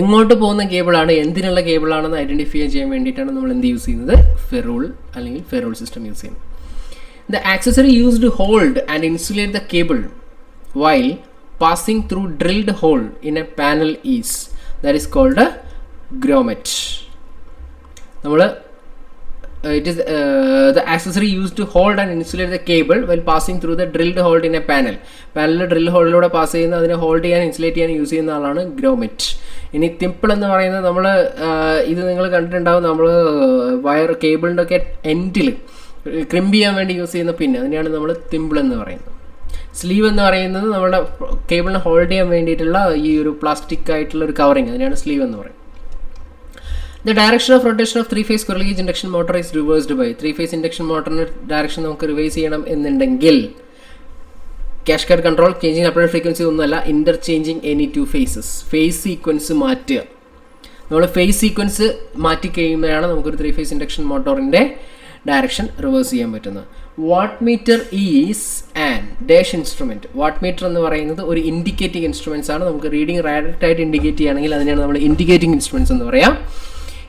എങ്ങോട്ട് പോകുന്ന കേബിളാണ്, എന്തിനുള്ള കേബിളാണെന്ന് ഐഡൻറ്റിഫൈ ചെയ്യാൻ വേണ്ടിയിട്ടാണ് നമ്മൾ എന്ത് യൂസ് ചെയ്യുന്നത്? ഫെറൂൾ അല്ലെങ്കിൽ ഫെറൂൾ സിസ്റ്റം യൂസ് ചെയ്യുന്നത്. The accessory used to hold and insulate the cable while passing through drilled hole in a panel that is called a grommet. It is the accessory used to hold and insulate the cable while passing through the drilled hole in a panel. പാനലിൽ drill ഹോളിലൂടെ pass ചെയ്യുന്ന അതിനെ hold ചെയ്യാൻ insulate ചെയ്യാൻ use ചെയ്യുന്ന ആളാണ് ഗ്രോമെറ്റ്. ഇനി thimble എന്ന് പറയുന്നത് നമ്മൾ ഇത് നിങ്ങൾ കണ്ടിട്ടുണ്ടാവും. നമ്മൾ വയർ കേബിളിൻ്റെ ഒക്കെ എൻഡിൽ ക്രിമ്പ് ചെയ്യാൻ വേണ്ടി യൂസ് ചെയ്യുന്ന പിൻ, അതിനെയാണ് നമ്മൾ തിമ്പിൾ എന്ന് പറയുന്നത്. സ്ലീവ് എന്ന് പറയുന്നത് നമ്മുടെ കേബിളിനെ ഹോൾഡ് ചെയ്യാൻ വേണ്ടിയിട്ടുള്ള ഈ ഒരു പ്ലാസ്റ്റിക് ആയിട്ടുള്ള ഒരു കവറിങ്, അതിനാണ് സ്ലീവ് എന്ന് പറയുന്നത്. The direction of rotation of 3-phase squirrel cage induction motor is reversed by 3-phase induction മോട്ടറിൻ്റെ ഡയറക്ഷൻ നമുക്ക് റിവേഴ്സ് ചെയ്യണം എന്നുണ്ടെങ്കിൽ cascade control, changing applied frequency ഒന്നുമല്ല, interchanging any 2 phases. Phase sequence മാറ്റുക. നമ്മൾ ഫേസ് സീക്വൻസ് മാറ്റി കഴിയുമ്പോഴാണ് നമുക്കൊരു 3-phase ഇൻഡക്ഷൻ മോട്ടോറിൻ്റെ ഡയറക്ഷൻ റിവേഴ്സ് ചെയ്യാൻ പറ്റുന്നത്. Watt meter is an dash instrument. Watt meter എന്ന് പറയുന്നത് ഒരു ഇൻഡിക്കേറ്റിംഗ് ഇൻസ്ട്രുമെൻറ്റ്സ് ആണ്. നമുക്ക് റീഡിംഗ് ഡയറക്റ്റ് ആയിട്ട് ഇൻഡിക്കേറ്റ് ചെയ്യുകയാണെങ്കിൽ അതിനെയാണ് നമ്മൾ ഇൻഡിക്കേറ്റിംഗ് ഇൻസ്ട്രുമെൻറ്റ്സ് എന്ന് പറയാം.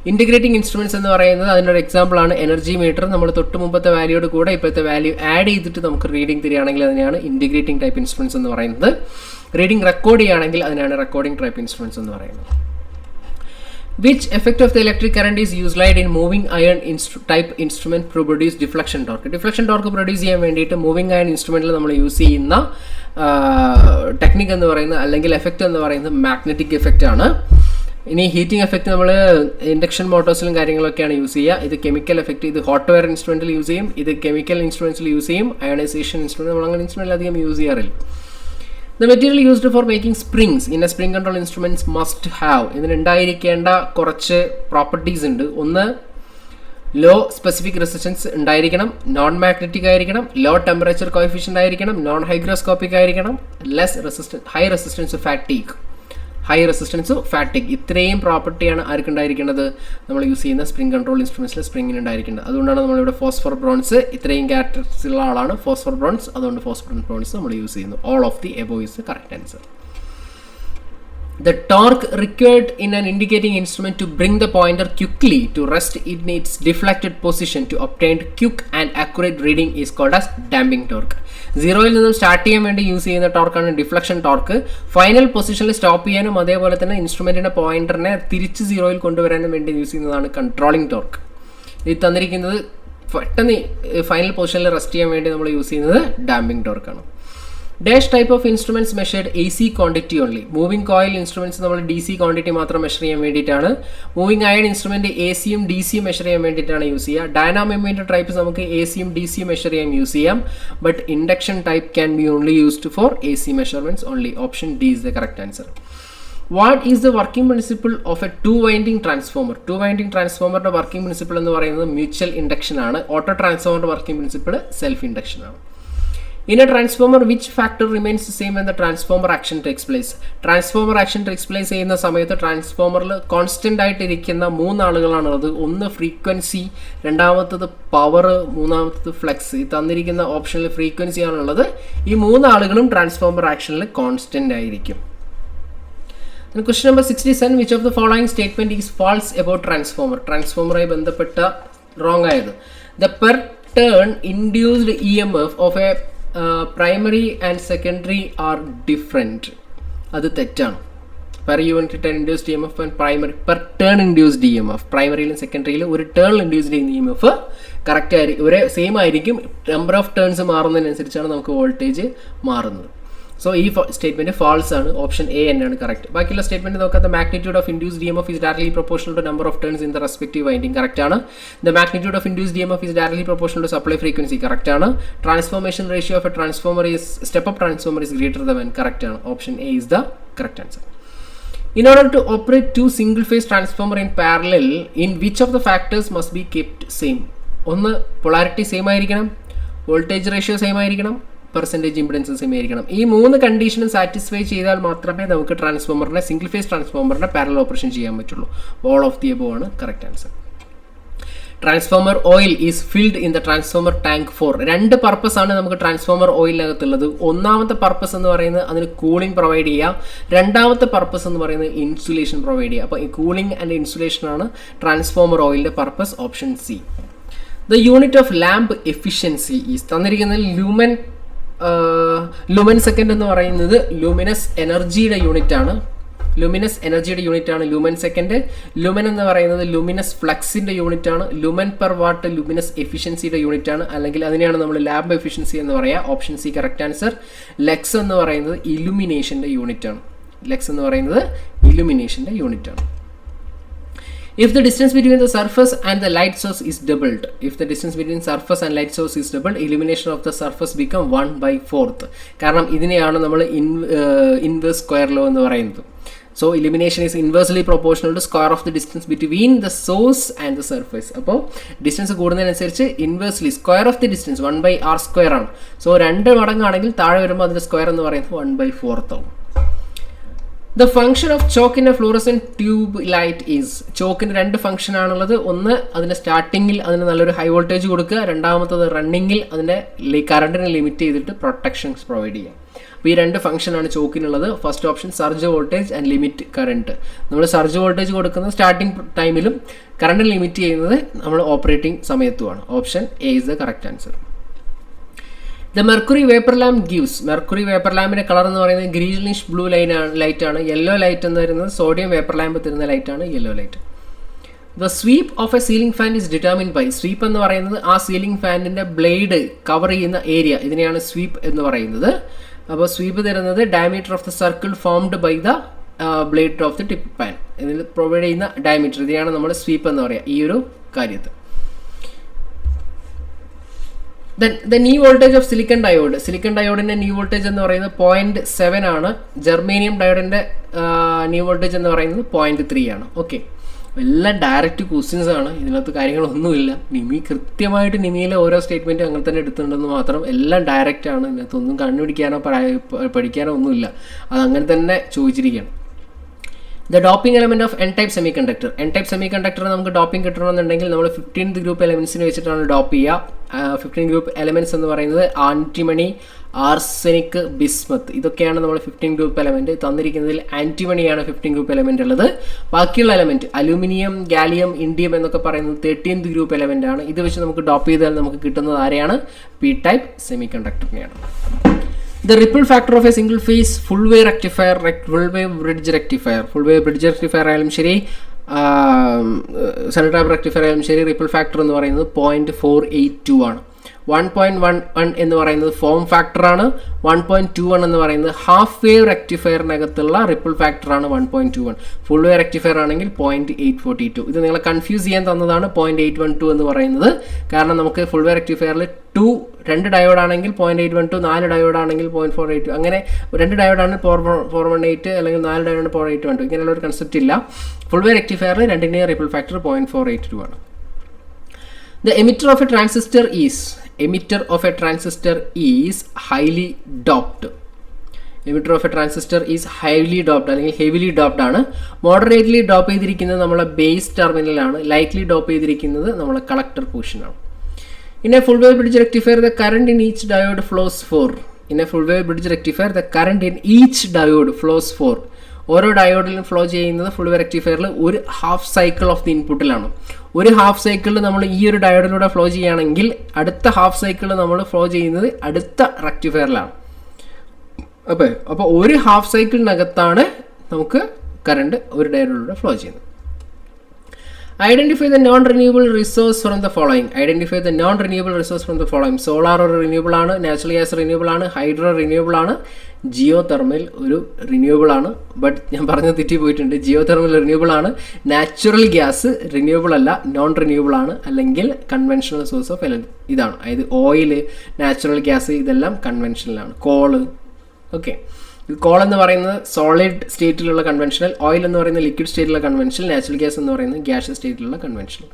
ഇൻറ്റിഗ്രേറ്റിംഗ് ഇൻസ്ട്രുമെൻറ്റ്സ് എന്ന് പറയുന്നത് അതിനൊരു എക്സാമ്പിളാണ് എനർജി മീറ്റർ. നമ്മൾ തൊട്ട് മുമ്പത്തെ വാല്യൂയോട് കൂടെ ഇപ്പോഴത്തെ വാല്യൂ ആഡ് ചെയ്തിട്ട് നമുക്ക് റീഡിംഗ് തരികയാണെങ്കിൽ അതിനെയാണ് ഇൻറ്റിഗ്രേറ്റിംഗ് ടൈപ്പ് ഇൻസ്ട്രുമെൻറ്റ്സ് എന്ന് പറയുന്നത്. റീഡിംഗ് റെക്കോർഡ് ചെയ്യുകയാണെങ്കിൽ അതിനാണ് റെക്കോർഡിംഗ് ടൈപ്പ് ഇൻസ്ട്രുമെൻറ്റ്സ് എന്ന് പറയുന്നത്. Which effect of the electric current is utilized in moving iron type instrument to produce deflection torque? Deflection torque produce ചെയ്യാൻ വേണ്ടിയിട്ട് മൂവിങ് അയൺ ഇൻസ്ട്രുമെൻറ്റിൽ നമ്മൾ യൂസ് ചെയ്യുന്ന ടെക്നിക്ക് എന്ന് പറയുന്നത് അല്ലെങ്കിൽ എഫക്റ്റ് എന്ന് പറയുന്നത് മാഗ്നറ്റിക് എഫക്റ്റ് ആണ്. ഇനി ഹീറ്റിംഗ് എഫക്റ്റ് നമ്മൾ ഇൻഡക്ഷൻ മോട്ടോഴ്സിലും കാര്യങ്ങളൊക്കെയാണ് യൂസ് ചെയ്യുക. ഇത് കെമിക്കൽ എഫക്റ്റ്, ഇത് ഹോട്ട് വെയർ ഇൻസ്ട്രുമെൻറ്റിൽ യൂസ് ചെയ്യും, ഇത് കെമിക്കൽ ഇൻസ്ട്രുമെൻറ്റ്സിൽ യൂസ് ചെയ്യും. അയണൈസേഷൻ ഇൻസ്ട്രുമെൻറ്റ് നമ്മൾ അങ്ങനെ ഇൻസ്ട്രുമെൻറ്റിൽ അധികം യൂസ് ചെയ്യാറില്ല. The material used for making springs in a spring control instruments must have ഇതിനുണ്ടായിരിക്കേണ്ട കുറച്ച് പ്രോപ്പർട്ടീസ് ഉണ്ട്. ഒന്ന്, ലോ സ്പെസിഫിക് റെസിസ്റ്റൻസ് ഉണ്ടായിരിക്കണം, നോൺ മാഗ്നറ്റിക് ആയിരിക്കണം, ലോ ടെമ്പറേച്ചർ കോഎഫിഷ്യൻ്റ് ആയിരിക്കണം, നോൺ ഹൈഗ്രോസ്കോപ്പിക് ആയിരിക്കണം, ഹൈ റെസിസ്റ്റൻസ് ഫാറ്റിക്. ഇത്രയും പ്രോപ്പർട്ടിയാണ് ആർക്കുണ്ടായിരിക്കേണ്ടത്? നമ്മൾ യൂസ് ചെയ്യുന്ന സ്പ്രിംഗ് കൺട്രോൾ ഇൻസ്ട്രുമെൻറ്റ്സിൽ സ്പ്രിങ്ങിന് ഉണ്ടായിരിക്കേണ്ടത്. അതുകൊണ്ടാണ് നമ്മളിവിടെ ഫോസ്ഫർ ബ്രോൺസ് ഇത്രയും ക്യാരക്ടറിസ്റ്റിക്സ് ഉള്ള ആളാണ് ഫോസ്ഫർ ബ്രോൺസ്. അതുകൊണ്ട് ഫോസ്ഫർ ബ്രോൺസ് നമ്മൾ യൂസ് ചെയ്യുന്നു. All of the above is the correct answer. The torque required in an indicating instrument to bring the pointer quickly to rest in its deflected position to obtain quick and accurate reading is called as damping torque. സീറോയിൽ നിന്നും start ചെയ്യാൻ വേണ്ടി use ചെയ്യുന്ന ടോർക്കാണ് deflection torque. Final പൊസിഷനിൽ stop ചെയ്യാനും അതേപോലെ തന്നെ ഇൻസ്ട്രുമെൻറ്റിൻ്റെ പോയിന്ററിനെ തിരിച്ച് സീറോയിൽ കൊണ്ടുവരാനും വേണ്ടി യൂസ് ചെയ്യുന്നതാണ് കൺട്രോളിംഗ് ടോർക്ക്. ഇത് തന്നിരിക്കുന്നത് പെട്ടെന്ന് ഫൈനൽ പൊസിഷനിൽ റെസ്റ്റ് ചെയ്യാൻ വേണ്ടി നമ്മൾ യൂസ് ചെയ്യുന്നത് ഡാമ്പിംഗ് ടോർക്കാണ്. Dash type of instruments measured A C quantity only. Moving coil instruments നമ്മൾ ഡി സി ക്വാണ്ടിറ്റി മാത്രം മെഷർ ചെയ്യാൻ വേണ്ടിയിട്ടാണ്. മൂവിംഗ് അയൺ ഇൻസ്ട്രുമെൻറ്റ് എ സിയും ഡി സിയും മെഷർ ചെയ്യാൻ വേണ്ടിയിട്ടാണ് യൂസ് ചെയ്യുക. ഡൈനാമോമീറ്റർ ടൈപ്പ്സ് നമുക്ക് എ സിയും ഡി സിയും മെഷർ ചെയ്യാൻ യൂസ് ചെയ്യാം. But induction type can be only used for A C measurements only. Option D is the correct answer. What is the working principle of a two winding transformer? Two winding ട്രാൻസ്ഫോമറിൻ്റെ working principle എന്ന് പറയുന്നത് mutual induction ആണ്. Auto ട്രാൻസ്ഫോമറിൻ്റെ working principle self induction ആണ്. In a transformer, which factor remains the same when the transformer action takes place? Transformer action takes place ചെയ്യുന്ന സമയത്ത് ട്രാൻസ്ഫോമറിൽ constant ആയിട്ട് ഇരിക്കുന്ന മൂന്നാളുകളാണുള്ളത്. ഒന്ന് ഫ്രീക്വൻസി, രണ്ടാമത്തത് പവർ, മൂന്നാമത്തത് ഫ്ലക്സ്. ഈ തന്നിരിക്കുന്ന ഓപ്ഷനിൽ ഫ്രീക്വൻസി ആണുള്ളത്. ഈ മൂന്നാളുകളും ട്രാൻസ്ഫോമർ ആക്ഷനിൽ കോൺസ്റ്റന്റ് ആയിരിക്കും. Question number 67, which of the following statement is false about transformer? Transformer ആയി ബന്ധപ്പെട്ട wrong ആയത്. The per turn induced EMF of a primary and secondary are different. അത് തെറ്റാണ്. Per unit turn induced EMF and primary per turn induced EMF, പ്രൈമറിയിലും സെക്കൻഡറിയിലും ഒരു turn induce ചെയ്യുന്ന EMF correct ആയിരിക്കും, ഒരേ same ആയിരിക്കും. നമ്പർ ഓഫ് ടേൺസ് മാറുന്നതിനനുസരിച്ചാണ് നമുക്ക് voltage മാറുന്നത്. So ഈ സ്റ്റേറ്റ്മെന്റ് ഫാൾസ് ആണ്. ഓപ്ഷൻ എ തന്നെയാണ് കറക്റ്റ്. ബാക്കിയുള്ള സ്റ്റേറ്റ്മെന്റ് നോക്കാം. The magnitude of induced EMF is directly proportional to number of turns in the respective winding. Correct ആണ്. The magnitude of induced EMF is directly proportional to supply frequency. Correct ആണ്. Transformation ratio of a transformer is step up transformer is greater than. Correct ആണ്. Option A is the correct answer. In order to operate two single phase transformer in parallel, in which of the factors must be kept same? ഒന്ന് polarity same ആയിരിക്കണം, voltage ratio same ആയിരിക്കണം, percentage impedance same ആയിരിക്കണം. ഈ മൂന്ന് കണ്ടീഷനും satisfy ചെയ്താൽ മാത്രമേ നമുക്ക് ട്രാൻസ്ഫോമറിനെ single phase ട്രാൻസ്ഫോമറിനെ parallel operation ചെയ്യാൻ പറ്റുള്ളൂ. ഓൾ ഓഫ് ദി എബോവ് ആണ് correct answer. Transformer oil is filled in the transformer tank four. രണ്ട് പർപ്പസ് ആണ് നമുക്ക് ട്രാൻസ്ഫോമർ ഓയിലിനകത്തുള്ളത്. ഒന്നാമത്തെ പർപ്പസ് എന്ന് പറയുന്നത് അതിന് കൂളിംഗ് പ്രൊവൈഡ് ചെയ്യുക. രണ്ടാമത്തെ പർപ്പസ് എന്ന് പറയുന്നത് ഇൻസുലേഷൻ പ്രൊവൈഡ് ചെയ്യുക. അപ്പോൾ ഈ കൂളിംഗ് ആൻഡ് ഇൻസുലേഷൻ ആണ് ട്രാൻസ്ഫോമർ ഓയിലിൻ്റെ purpose. Option C. The unit of lamp efficiency is തന്നിരിക്കുന്നത് ലുമൻ സെക്കൻഡ് എന്ന് പറയുന്നത് ലൂമിനസ് എനർജിയുടെ യൂണിറ്റ് ആണ്. Lumen second. ലുമൻ എന്ന് പറയുന്നത് ലുമിനസ് ഫ്ലക്സിന്റെ യൂണിറ്റ് ആണ്. ലുമൻ പെർ വാട്ട് ലുമിനസ് എഫിഷ്യൻസിയുടെ യൂണിറ്റ് ആണ്, അല്ലെങ്കിൽ അതിനെയാണ് നമ്മൾ ലാമ്പ് എഫിഷ്യൻസി എന്ന് പറയുക. Option C correct answer. Lux എന്ന് പറയുന്നത് ഇലുമിനേഷന്റെ യൂണിറ്റ് ആണ്. If the distance between the surface and the light source is doubled, illumination of the surface become 1/4. കാരണം ഇതിനെയാണ് നമ്മൾ ഇൻവേഴ്സ് സ്ക്വയർ ലോ എന്ന് പറയുന്നത്. So illumination is inversely proportional to square of the distance between the source and the surface. അപ്പോൾ distance കൂടുന്നതിനനുസരിച്ച് inversely square of the distance 1/r² ആണ്. So 2 മടങ്ങാണെങ്കിൽ താഴെ വരുമ്പോൾ അതിന്റെ സ്ക്വയർ എന്ന് പറയുന്നത് 1/4 ആവും. The function of choke in a fluorescent tube light is. ചോക്കിന് രണ്ട് ഫംഗ്ഷൻ ആണുള്ളത്. ഒന്ന് അതിന്റെ സ്റ്റാർട്ടിങ്ങിൽ അതിന് നല്ലൊരു ഹൈ വോൾട്ടേജ് കൊടുക്കുക, രണ്ടാമത്തത് റണ്ണിങ്ങിൽ അതിന്റെ കറണ്ടിനെ ലിമിറ്റ് ചെയ്തിട്ട് പ്രൊട്ടക്ഷൻസ് പ്രൊവൈഡ് ചെയ്യുക. അപ്പോൾ ഈ രണ്ട് ഫംഗ്ഷനാണ് ചോക്കിനുള്ളത്. First option surge voltage and limit current. നമ്മൾ സർജ് വോൾട്ടേജ് കൊടുക്കുന്നത് സ്റ്റാർട്ടിംഗ് ടൈമിലും കറണ്ട് ലിമിറ്റ് ചെയ്യുന്നത് നമ്മൾ ഓപ്പറേറ്റിംഗ് സമയത്തുമാണ്. Option A is the correct answer. The mercury vapor lamp gives. Mercury vapour ലാമ്പിന്റെ കളർ എന്ന് പറയുന്നത് ഗ്രീനിഷ് ബ്ലൂ ലൈറ്റ് ആണ്. യെല്ലോ ലൈറ്റ് എന്ന് പറയുന്നത് സോഡിയം വേപ്പർ ലാമ്പ് തരുന്ന ലൈറ്റ് ആണ് yellow light. The sweep of a ceiling fan is determined by. Sweep എന്ന് പറയുന്നത് ആ സീലിംഗ് ഫാനിന്റെ ബ്ലേഡ് കവർ ചെയ്യുന്ന ഏരിയ, ഇതിനെയാണ് സ്വീപ്പ് എന്ന് പറയുന്നത്. അപ്പോൾ സ്വീപ്പ് തരുന്നത് diameter of the circle formed by the blade of the tip fan. ഇതിൽ പ്രൊവൈഡ് ചെയ്യുന്ന ഡയമീറ്റർ, ഇതിനെയാണ് നമ്മൾ സ്വീപ്പ് എന്ന് പറയുക ഈ ഒരു കാര്യത്തിൽ. The new voltage of silicon diode. Silicon ഡയോഡിന്റെ ന്യൂ വോൾട്ടേജ് എന്ന് പറയുന്നത് 0.7 ആണ്. ജെർമേനിയം ഡയോഡിന്റെ ന്യൂ വോൾട്ടേജ് എന്ന് പറയുന്നത് 0.3 ആണ്. ഓക്കെ, എല്ലാം ഡയറക്റ്റ് ക്വസ്റ്റ്യൻസ് ആണ്, ഇതിനകത്ത് കാര്യങ്ങളൊന്നുമില്ല. കൃത്യമായിട്ട് നിമിയിലെ ഓരോ സ്റ്റേറ്റ്മെൻറ്റും അങ്ങനെ തന്നെ എടുത്തിട്ടുണ്ടെന്ന് മാത്രം. എല്ലാം ഡയറക്റ്റ് ആണ്, ഇതിനകത്തൊന്നും കണ്ടുപിടിക്കാനോ പഠിക്കാനോ ഒന്നുമില്ല, അത് അങ്ങനെ തന്നെ ചോദിച്ചിരിക്കുകയാണ്. The doping element of n-type semiconductor. n-type semiconductor നമുക്ക് ഡോപ്പിംഗ് കിട്ടണമെന്നുണ്ടെങ്കിൽ നമ്മൾ 15th ഗ്രൂപ്പ് എലമെന്റ്സിനെ വെച്ചിട്ടാണ് ഡോപ്പ് ചെയ്യുക. 15 ഗ്രൂപ്പ് എലമെന്റ്സ് എന്ന് പറയുന്നത് ആന്റിമണി, ആർസെനിക്, ബിസ്മത്ത്, ഇതൊക്കെയാണ് നമ്മൾ 15 ഗ്രൂപ്പ് എലമെന്റ്. തന്നിരിക്കുന്നതിൽ ആന്റിമണിയാണ് 15 ഗ്രൂപ്പ് എലമെന്റ് ഉള്ളത്. ബാക്കിയുള്ള എലമെന്റ് അലൂമിനിയം, ഗാലിയം, ഇൻഡിയം എന്നൊക്കെ പറയുന്നത് 13th ഗ്രൂപ്പ് എലമെന്റ് ആണ്. ഇത് വെച്ച് നമുക്ക് ഡോപ്പ് ചെയ്താൽ നമുക്ക് കിട്ടുന്നത് ആരെയാണ്? p-type സെമികണ്ടക്ടറിനെയാണ്. The ripple factor of a single phase full wave rectifier, full wave bridge rectifier ആയാലും ശരി, സെൻട്രൽ ടാപ്പ് റെക്ടിഫയർ ആയാലും ശരി, റിപ്പിൾ ഫാക്ടർ എന്ന് പറയുന്നത് 0.482 ആണ്. 1.11 എന്ന് പറയുന്നത് ഫോം ഫാക്ടറാണ്. 1.21 എന്ന് പറയുന്നത് ഹാഫ് വേവ് റെക്ടിഫയറിനകത്തുള്ള റിപ്പിൾ ഫാക്ടറാണ് 1.21. ഫുൾ വേവ് റെക്ടിഫയർ ആണെങ്കിൽ 0.842. ഇത് നിങ്ങളെ കൺഫ്യൂസ് ചെയ്യാൻ തന്നതാണ് 0.812 എന്ന് പറയുന്നത്. കാരണം നമുക്ക് ഫുൾ വേവ് റെക്ടിഫയറിൽ 2 ഡയോഡാണെങ്കിൽ 0.812, 4 ഡയോഡാണെങ്കിൽ 0.482, അങ്ങനെ 2 ഡയോഡാണ് 418 അല്ലെങ്കിൽ 4 ഡയോഡാണ് 0.812. ഇങ്ങനെയുള്ള ഒരു കൺസെപ്റ്റ് ഇല്ല. ഫുൾ വേവ് റെക്ടിഫയറിൽ രണ്ടിൻ്റെയും റിപ്പിൾ ഫാക്ടർ 0.482 ആണ്. The emitter of a transistor is. emitter of a transistor is highly doped. Emitter of a transistor is highly doped അല്ലെങ്കിൽ heavily doped ആണ്. Moderately dope ചെയ്തിരിക്കുന്നത് നമ്മളെ ബേസ് ടെർമിനലാണ്. Lightly dope ചെയ്തിരിക്കുന്നത് നമ്മളെ collector പോർഷനാണ്. In a full wave bridge rectifier, the current in each diode flows 4. In a full wave bridge rectifier, the current in each diode flows 4. ഓരോ ഡയോഡിലും flow ചെയ്യുന്നത് full wave റെക്ടിഫയറിൽ ഒരു half cycle of the ഇൻപുട്ടിലാണ്. ഒരു half സൈക്കിളിൽ നമ്മൾ ഈ ഒരു ഡയോഡിലൂടെ flow ചെയ്യുകയാണെങ്കിൽ അടുത്ത ഹാഫ് സൈക്കിളിൽ നമ്മൾ ഫ്ലോ ചെയ്യുന്നത് അടുത്ത റെക്ടിഫയറിലാണ്. അപ്പോൾ ഒരു ഹാഫ് സൈക്കിളിനകത്താണ് നമുക്ക് കറണ്ട് ഒരു ഡയോഡിലൂടെ ഫ്ലോ ചെയ്യുന്നത്. Identify the non-renewable resource from the following. Identify the non-renewable resource from the following. Solar ഒരു റിന്യൂവബിൾ ആണ്, നാച്ചുറൽ ഗ്യാസ് റിന്യൂവബിൾ ആണ്, ഹൈഡ്രോ റിന്യൂവബിൾ ആണ്, ജിയോ തെർമൽ ഒരു റിന്യൂവബിൾ ആണ്. ബട്ട് ഞാൻ പറഞ്ഞത് തെറ്റി പോയിട്ടുണ്ട്. ജിയോ തെർമൽ റിന്യൂവബിൾ ആണ്, നാച്ചുറൽ ഗ്യാസ് റിന്യൂവബിൾ അല്ല, നോൺ റിന്യൂവബിൾ ആണ്, അല്ലെങ്കിൽ കൺവെൻഷണൽ സോഴ്സ് ഓഫ് എനർജി ഇതാണ്. അതായത് ഓയിൽ, നാച്ചുറൽ ഗ്യാസ് ഇതെല്ലാം കൺവെൻഷനലാണ്. Call, okay. കോൾ എന്ന് പറയുന്നത് സോളിഡ് സ്റ്റേറ്റിലുള്ള കൺവെൻഷണൽ, ഓയിൽ എന്ന് പറയുന്നത് ലിക്വിഡ് സ്റ്റേറ്റിലുള്ള കൺവെൻഷണൽ, നാച്ചുറൽ ഗ്യാസ് എന്ന് പറയുന്നത് ഗ്യാസ് സ്റ്റേറ്റിലുള്ള conventional.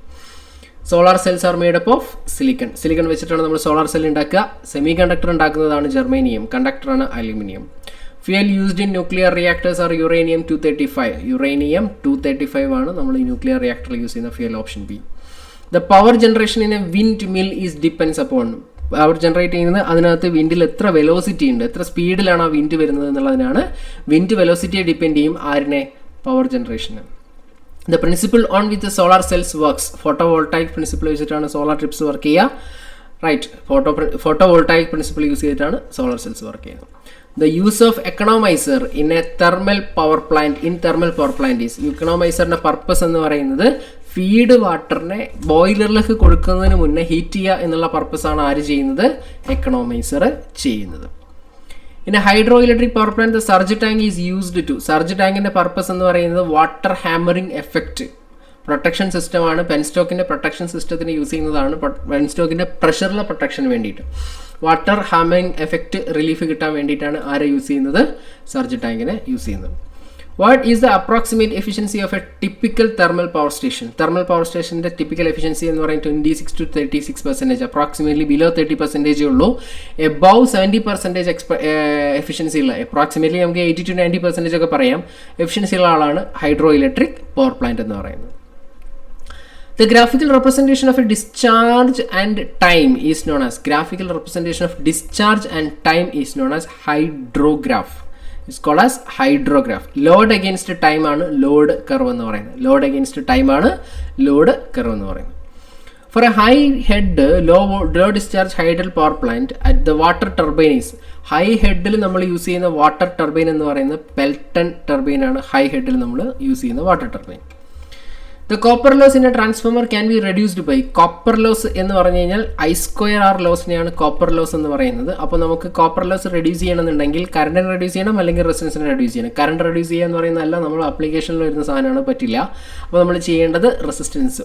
Solar cells are made up of silicon. Silicon വെച്ചിട്ടാണ് നമ്മൾ സോളാർ സെൽ ഉണ്ടാക്കുക. സെമി കണ്ടക്ടർ ഉണ്ടാക്കുന്നതാണ് ജർമേനിയം, കണ്ടക്ടറാണ് aluminium. Fuel used in nuclear reactors are uranium 235. Uranium 235 ആണ് നമ്മൾ ഈ ന്യൂക്ലിയർ റിയാക്ടറിൽ യൂസ് ചെയ്യുന്ന fuel. Option B. The power generation in a windmill is depends upon. Power generate ചെയ്യുന്നത് അതിനകത്ത് വിൻഡിൽ എത്ര വെലോസിറ്റി ഉണ്ട്, എത്ര സ്പീഡിലാണ് ആ വിൻഡ് വരുന്നത് എന്നുള്ളതിനാണ്. വിൻഡ് വെലോസിറ്റിയെ ഡിപ്പെൻഡ് ചെയ്യും ആരിനെ? പവർ ജനറേഷന്. The principle on with solar cells works. Photovoltaic principle വെച്ചിട്ടാണ് സോളാർ ട്രിപ്സ് വർക്ക് ചെയ്യുക. Right, photovoltaic principle use ചെയ്തിട്ടാണ് സോളാർ സെൽസ് വർക്ക് ചെയ്യുന്നത്. The use of economiser in a thermal power plant in thermal power plant is. എക്കണോമൈസറിന്റെ purpose എന്ന് പറയുന്നത് feed വാട്ടറിനെ ബോയിലറിലേക്ക് കൊടുക്കുന്നതിന് മുന്നേ heat ചെയ്യുക എന്നുള്ള പർപ്പസാണ് ആര് ചെയ്യുന്നത്? എക്കണോമൈസർ ചെയ്യുന്നത്. In a hydro electric power plant the surge tank is used to. Surge ടാങ്കിന്റെ പർപ്പസ് എന്ന് പറയുന്നത് വാട്ടർ ഹാമറിംഗ് എഫക്റ്റ് പ്രൊട്ടക്ഷൻ സിസ്റ്റമാണ്. പെൻസ്റ്റോക്കിന്റെ പ്രൊട്ടക്ഷൻ സിസ്റ്റത്തിന് യൂസ് ചെയ്യുന്നതാണ്. പെൻസ്റ്റോക്കിന്റെ പ്രഷറിലെ പ്രൊട്ടക്ഷന് വേണ്ടിയിട്ട് വാട്ടർ ഹാമറിംഗ് എഫക്റ്റ് റിലീഫ് കിട്ടാൻ വേണ്ടിയിട്ടാണ് ആരെ യൂസ് ചെയ്യുന്നത്? സർജ് ടാങ്കിനെ യൂസ് ചെയ്യുന്നത്. What is the approximate efficiency of a typical thermal power station? Thermal power station's typical efficiency എന്ന് പറയുന്നത് 26 to 36%. Approximately below 30% ഉള്ളൂ. Above 70% efficiency ഉള്ള, approximately നമുക്ക് 80 to 90% ഒക്കെ പറയാം എഫിഷ്യൻസി ഉള്ള ആളാണ് ഹൈഡ്രോ ഇലക്ട്രിക് പവർ പ്ലാന്റ് എന്ന് പറയുന്നത്. The graphical representation of a discharge and time is known as. Graphical representation of discharge and time is known as hydrograph. It's called as hydrograph. Load against time ആണ് load curve എന്ന് പറയുന്നത്. Load against time ആണ് load curve എന്ന് പറയുന്നത്. For a high head low discharge hydel power plant at the water turbine is. High headൽ നമ്മൾ use ചെയ്യുന്ന water turbine എന്ന് പറയുന്നത് പെൽട്ടൺ ടർബൈൻ ആണ്. ഹൈ ഹെഡിൽ നമ്മൾ യൂസ് ചെയ്യുന്ന water turbine. The copper loss in a transformer can be reduced by. Copper loss എന്ന് പറഞ്ഞു കഴിഞ്ഞാൽ I²R ലോസിനെയാണ് കോപ്പർ ലോസ് എന്ന് പറയുന്നത്. അപ്പോൾ നമുക്ക് കോപ്പർ ലോസ് റെഡ്യൂസ് ചെയ്യണമെന്നുണ്ടെങ്കിൽ കറണ്ടിനെ റെഡ്യൂസ് ചെയ്യണം, അല്ലെങ്കിൽ റെസിസ്റ്റൻസിനെ റെഡ്യൂസ് ചെയ്യണം. കറണ്ട് റെഡ്യൂസ് ചെയ്യുക എന്ന് പറയുന്നതല്ല, നമ്മൾ ആപ്ലിക്കേഷനിൽ വരുന്ന സാധനമാണ്, പറ്റില്ല. അപ്പോൾ നമ്മൾ ചെയ്യേണ്ടത് റെസിസ്റ്റൻസ്,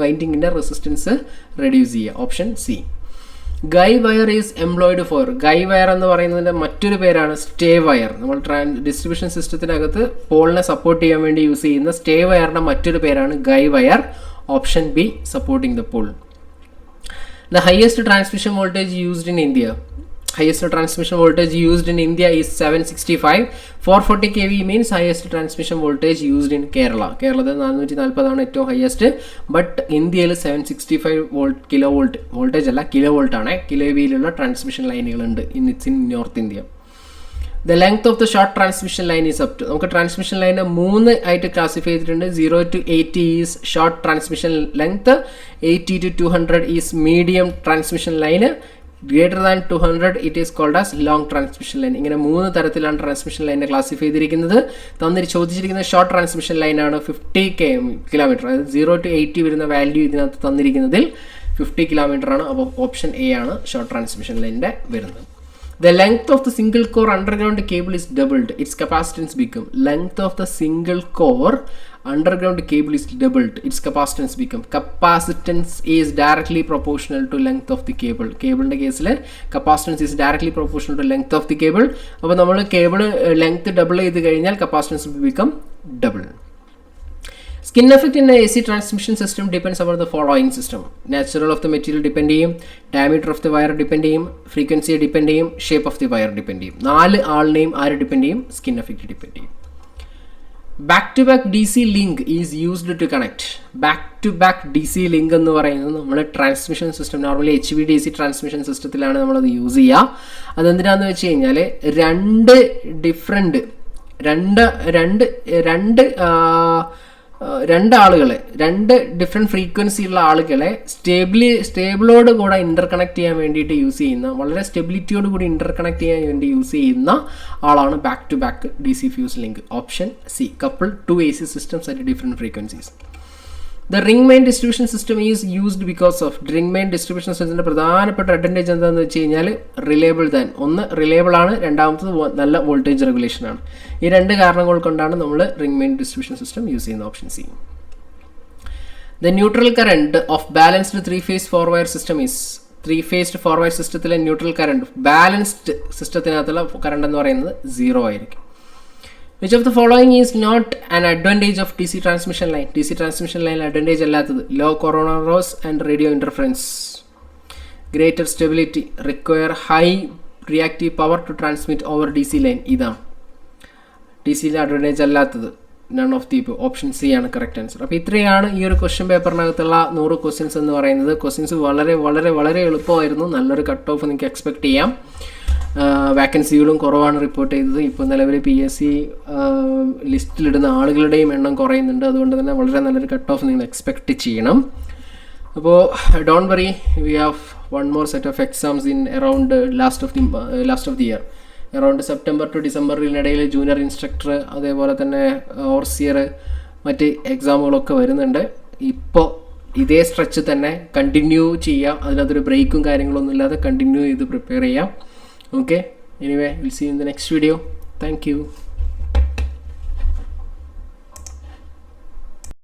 വൈൻഡിങ്ങിൻ്റെ റെസിസ്റ്റൻസ് റെഡ്യൂസ് ചെയ്യുക. Option C. Guy wire is employed for. Guy wire എന്ന് പറയുന്നതിൻ്റെ മറ്റൊരു പേരാണ് സ്റ്റേ വയർ. നമ്മൾ ഡിസ്ട്രിബ്യൂഷൻ സിസ്റ്റത്തിനകത്ത് പോളിനെ സപ്പോർട്ട് ചെയ്യാൻ വേണ്ടി യൂസ് ചെയ്യുന്ന സ്റ്റേ വയറിൻ്റെ മറ്റൊരു പേരാണ് guy wire. Option B, supporting the pole. The highest transmission voltage used in India. Highest transmission voltage used in India is 765. 440 kV means highest transmission voltage used in Kerala. കേരളത്തിൽ 440 ആണ് ഏറ്റവും highest. But ഇന്ത്യയിൽ 765 kilovolt, voltage അല്ല kilo volt ആണ്, kilo വിയിലുള്ള transmission ലൈനുകളുണ്ട് in north India. The length of the short transmission line is up to. നമുക്ക് transmission ലൈനെ 3 ആയിട്ട് ക്ലാസിഫൈ ചെയ്തിട്ടുണ്ട്. 0 to 80 is short transmission length, 80 to 200 is medium transmission ലൈന്, greater than 200 it is called as long transmission line. ഇങ്ങനെ 3 തരത്തിലാണ് transmission ലൈനെ classify ചെയ്തിരിക്കുന്നത്. ചോദിച്ചിരിക്കുന്ന short transmission ലൈനാണ് 50 കിലോമീറ്റർ. അതായത് 0 to 80 വരുന്ന വാല്യൂ ഇതിനകത്ത് തന്നിരിക്കുന്നതിൽ 50 കിലോമീറ്റർ ആണ്. അപ്പോൾ ഓപ്ഷൻ എ ആണ് ഷോർട്ട് ട്രാൻസ്മിഷൻ ലൈനിൻ്റെ വരുന്നത്. The length of the single core underground cable is doubled. Its capacitance become. Length of the single core underground cable is doubled. Its capacitance become. Capacitance is directly proportional to length of the cable. Cable ന്റെ കേസിൽ capacitance is directly proportional to length of the cable. അപ്പോൾ നമ്മൾ cable length double ചെയ്ത് കഴിഞ്ഞാൽ capacitance will become double. Skin effect in the AC transmission system depends upon the following system. Natural of the material depend ചെയ്യും, diameter of the wire depend ചെയ്യും, frequency depend ചെയ്യും, shape of the wire depend ചെയ്യും. 4 ആളിനെയും ആര് depend ചെയ്യും? Skin effect depend ചെയ്യും. Back to back D C link is used to connect. Back to back D C link എന്ന് പറയുന്നത് നമ്മൾ transmission system, normally HVDC transmission സിസ്റ്റത്തിലാണ് നമ്മളത് യൂസ് ചെയ്യുക. അതെന്തിനാന്ന് വെച്ച് കഴിഞ്ഞാൽ രണ്ട് ആളുകളെ, 2 ഡിഫറെൻറ്റ് ഫ്രീക്വൻസി ഉള്ള ആളുകളെ സ്റ്റേബിളോട് കൂടെ ഇൻ്റർകണക്ട് ചെയ്യാൻ വേണ്ടിയിട്ട് യൂസ് ചെയ്യുന്ന, വളരെ സ്റ്റെബിലിറ്റിയോട് കൂടി ഇൻ്റർകണക്ട് ചെയ്യാൻ വേണ്ടി യൂസ് ചെയ്യുന്ന ആളാണ് back to back DC fuse link. Option C, couple 2 AC systems at different frequencies. The ring main distribution system is used because of ring main distribution systemത്തിന്റെ പ്രധാനപ്പെട്ട അഡ്വാൻറ്റേജ് എന്താണെന്ന് വെച്ച് കഴിഞ്ഞാൽ റിലയബിൾ ദാൻ, ഒന്ന് റിലയബിൾ ആണ്, രണ്ടാമത്തത് നല്ല വോൾട്ടേജ് റെഗുലേഷൻ ആണ്. ഈ 2 കാരണങ്ങൾ കൊണ്ടാണ് നമ്മൾ ring main distribution system use ചെയ്യുന്ന. Option C. The neutral current of balanced 3-phase 4-wire system is 3-phased 4-wire സിസ്റ്റത്തിലെ ന്യൂട്രൽ കറണ്ട്, ബാലൻസ്ഡ് സിസ്റ്റത്തിനകത്തുള്ള കറണ്ട് എന്ന് പറയുന്നത് 0 ആയിരിക്കും. Which of the following is not an advantage of DC transmission line? DC transmission line advantage അല്ലാത്തത്: low corona loss and radio interference, greater stability, require high reactive power to transmit over DC line. ഇതാണ് DC ലെ advantage അല്ലാത്തത്. None of the option C ആണ് correct answer. അപ്പോൾ ഇത്രയാണ് ഈ ഒരു question പേപ്പറിനകത്തുള്ള 100 questions എന്ന് പറയുന്നത്. ക്വസ്റ്റ്യൻസ് വളരെ വളരെ വളരെ എളുപ്പമായിരുന്നു. നല്ലൊരു കട്ട് ഓഫ് നിങ്ങൾക്ക് എക്സ്പെക്ട് ചെയ്യാം. വാക്കൻസികളും കുറവാണ് റിപ്പോർട്ട് ചെയ്തത്. ഇപ്പോൾ നിലവിൽ PSC ലിസ്റ്റിലിടുന്ന ആളുകളുടെയും എണ്ണം കുറയുന്നുണ്ട്. അതുകൊണ്ട് തന്നെ വളരെ നല്ലൊരു കട്ട് ഓഫ് നിങ്ങൾ എക്സ്പെക്റ്റ് ചെയ്യണം. അപ്പോൾ don't worry, we have 1 more set of exams in around last of the year. Around September to ഡിസംബറിനിടയിൽ ജൂനിയർ ഇൻസ്ട്രക്ടർ, അതേപോലെ തന്നെ ഓവർസിയർ, മറ്റ് എക്സാമുകളൊക്കെ വരുന്നുണ്ട്. ഇപ്പോൾ ഇതേ സ്ട്രെച്ച് തന്നെ കണ്ടിന്യൂ ചെയ്യാം. അതിനകത്തൊരു ബ്രേക്കും കാര്യങ്ങളൊന്നും ഇല്ലാതെ കണ്ടിന്യൂ ചെയ്ത് പ്രിപ്പയർ ചെയ്യാം. Okay, anyway, we'll see you in the next video. Thank you.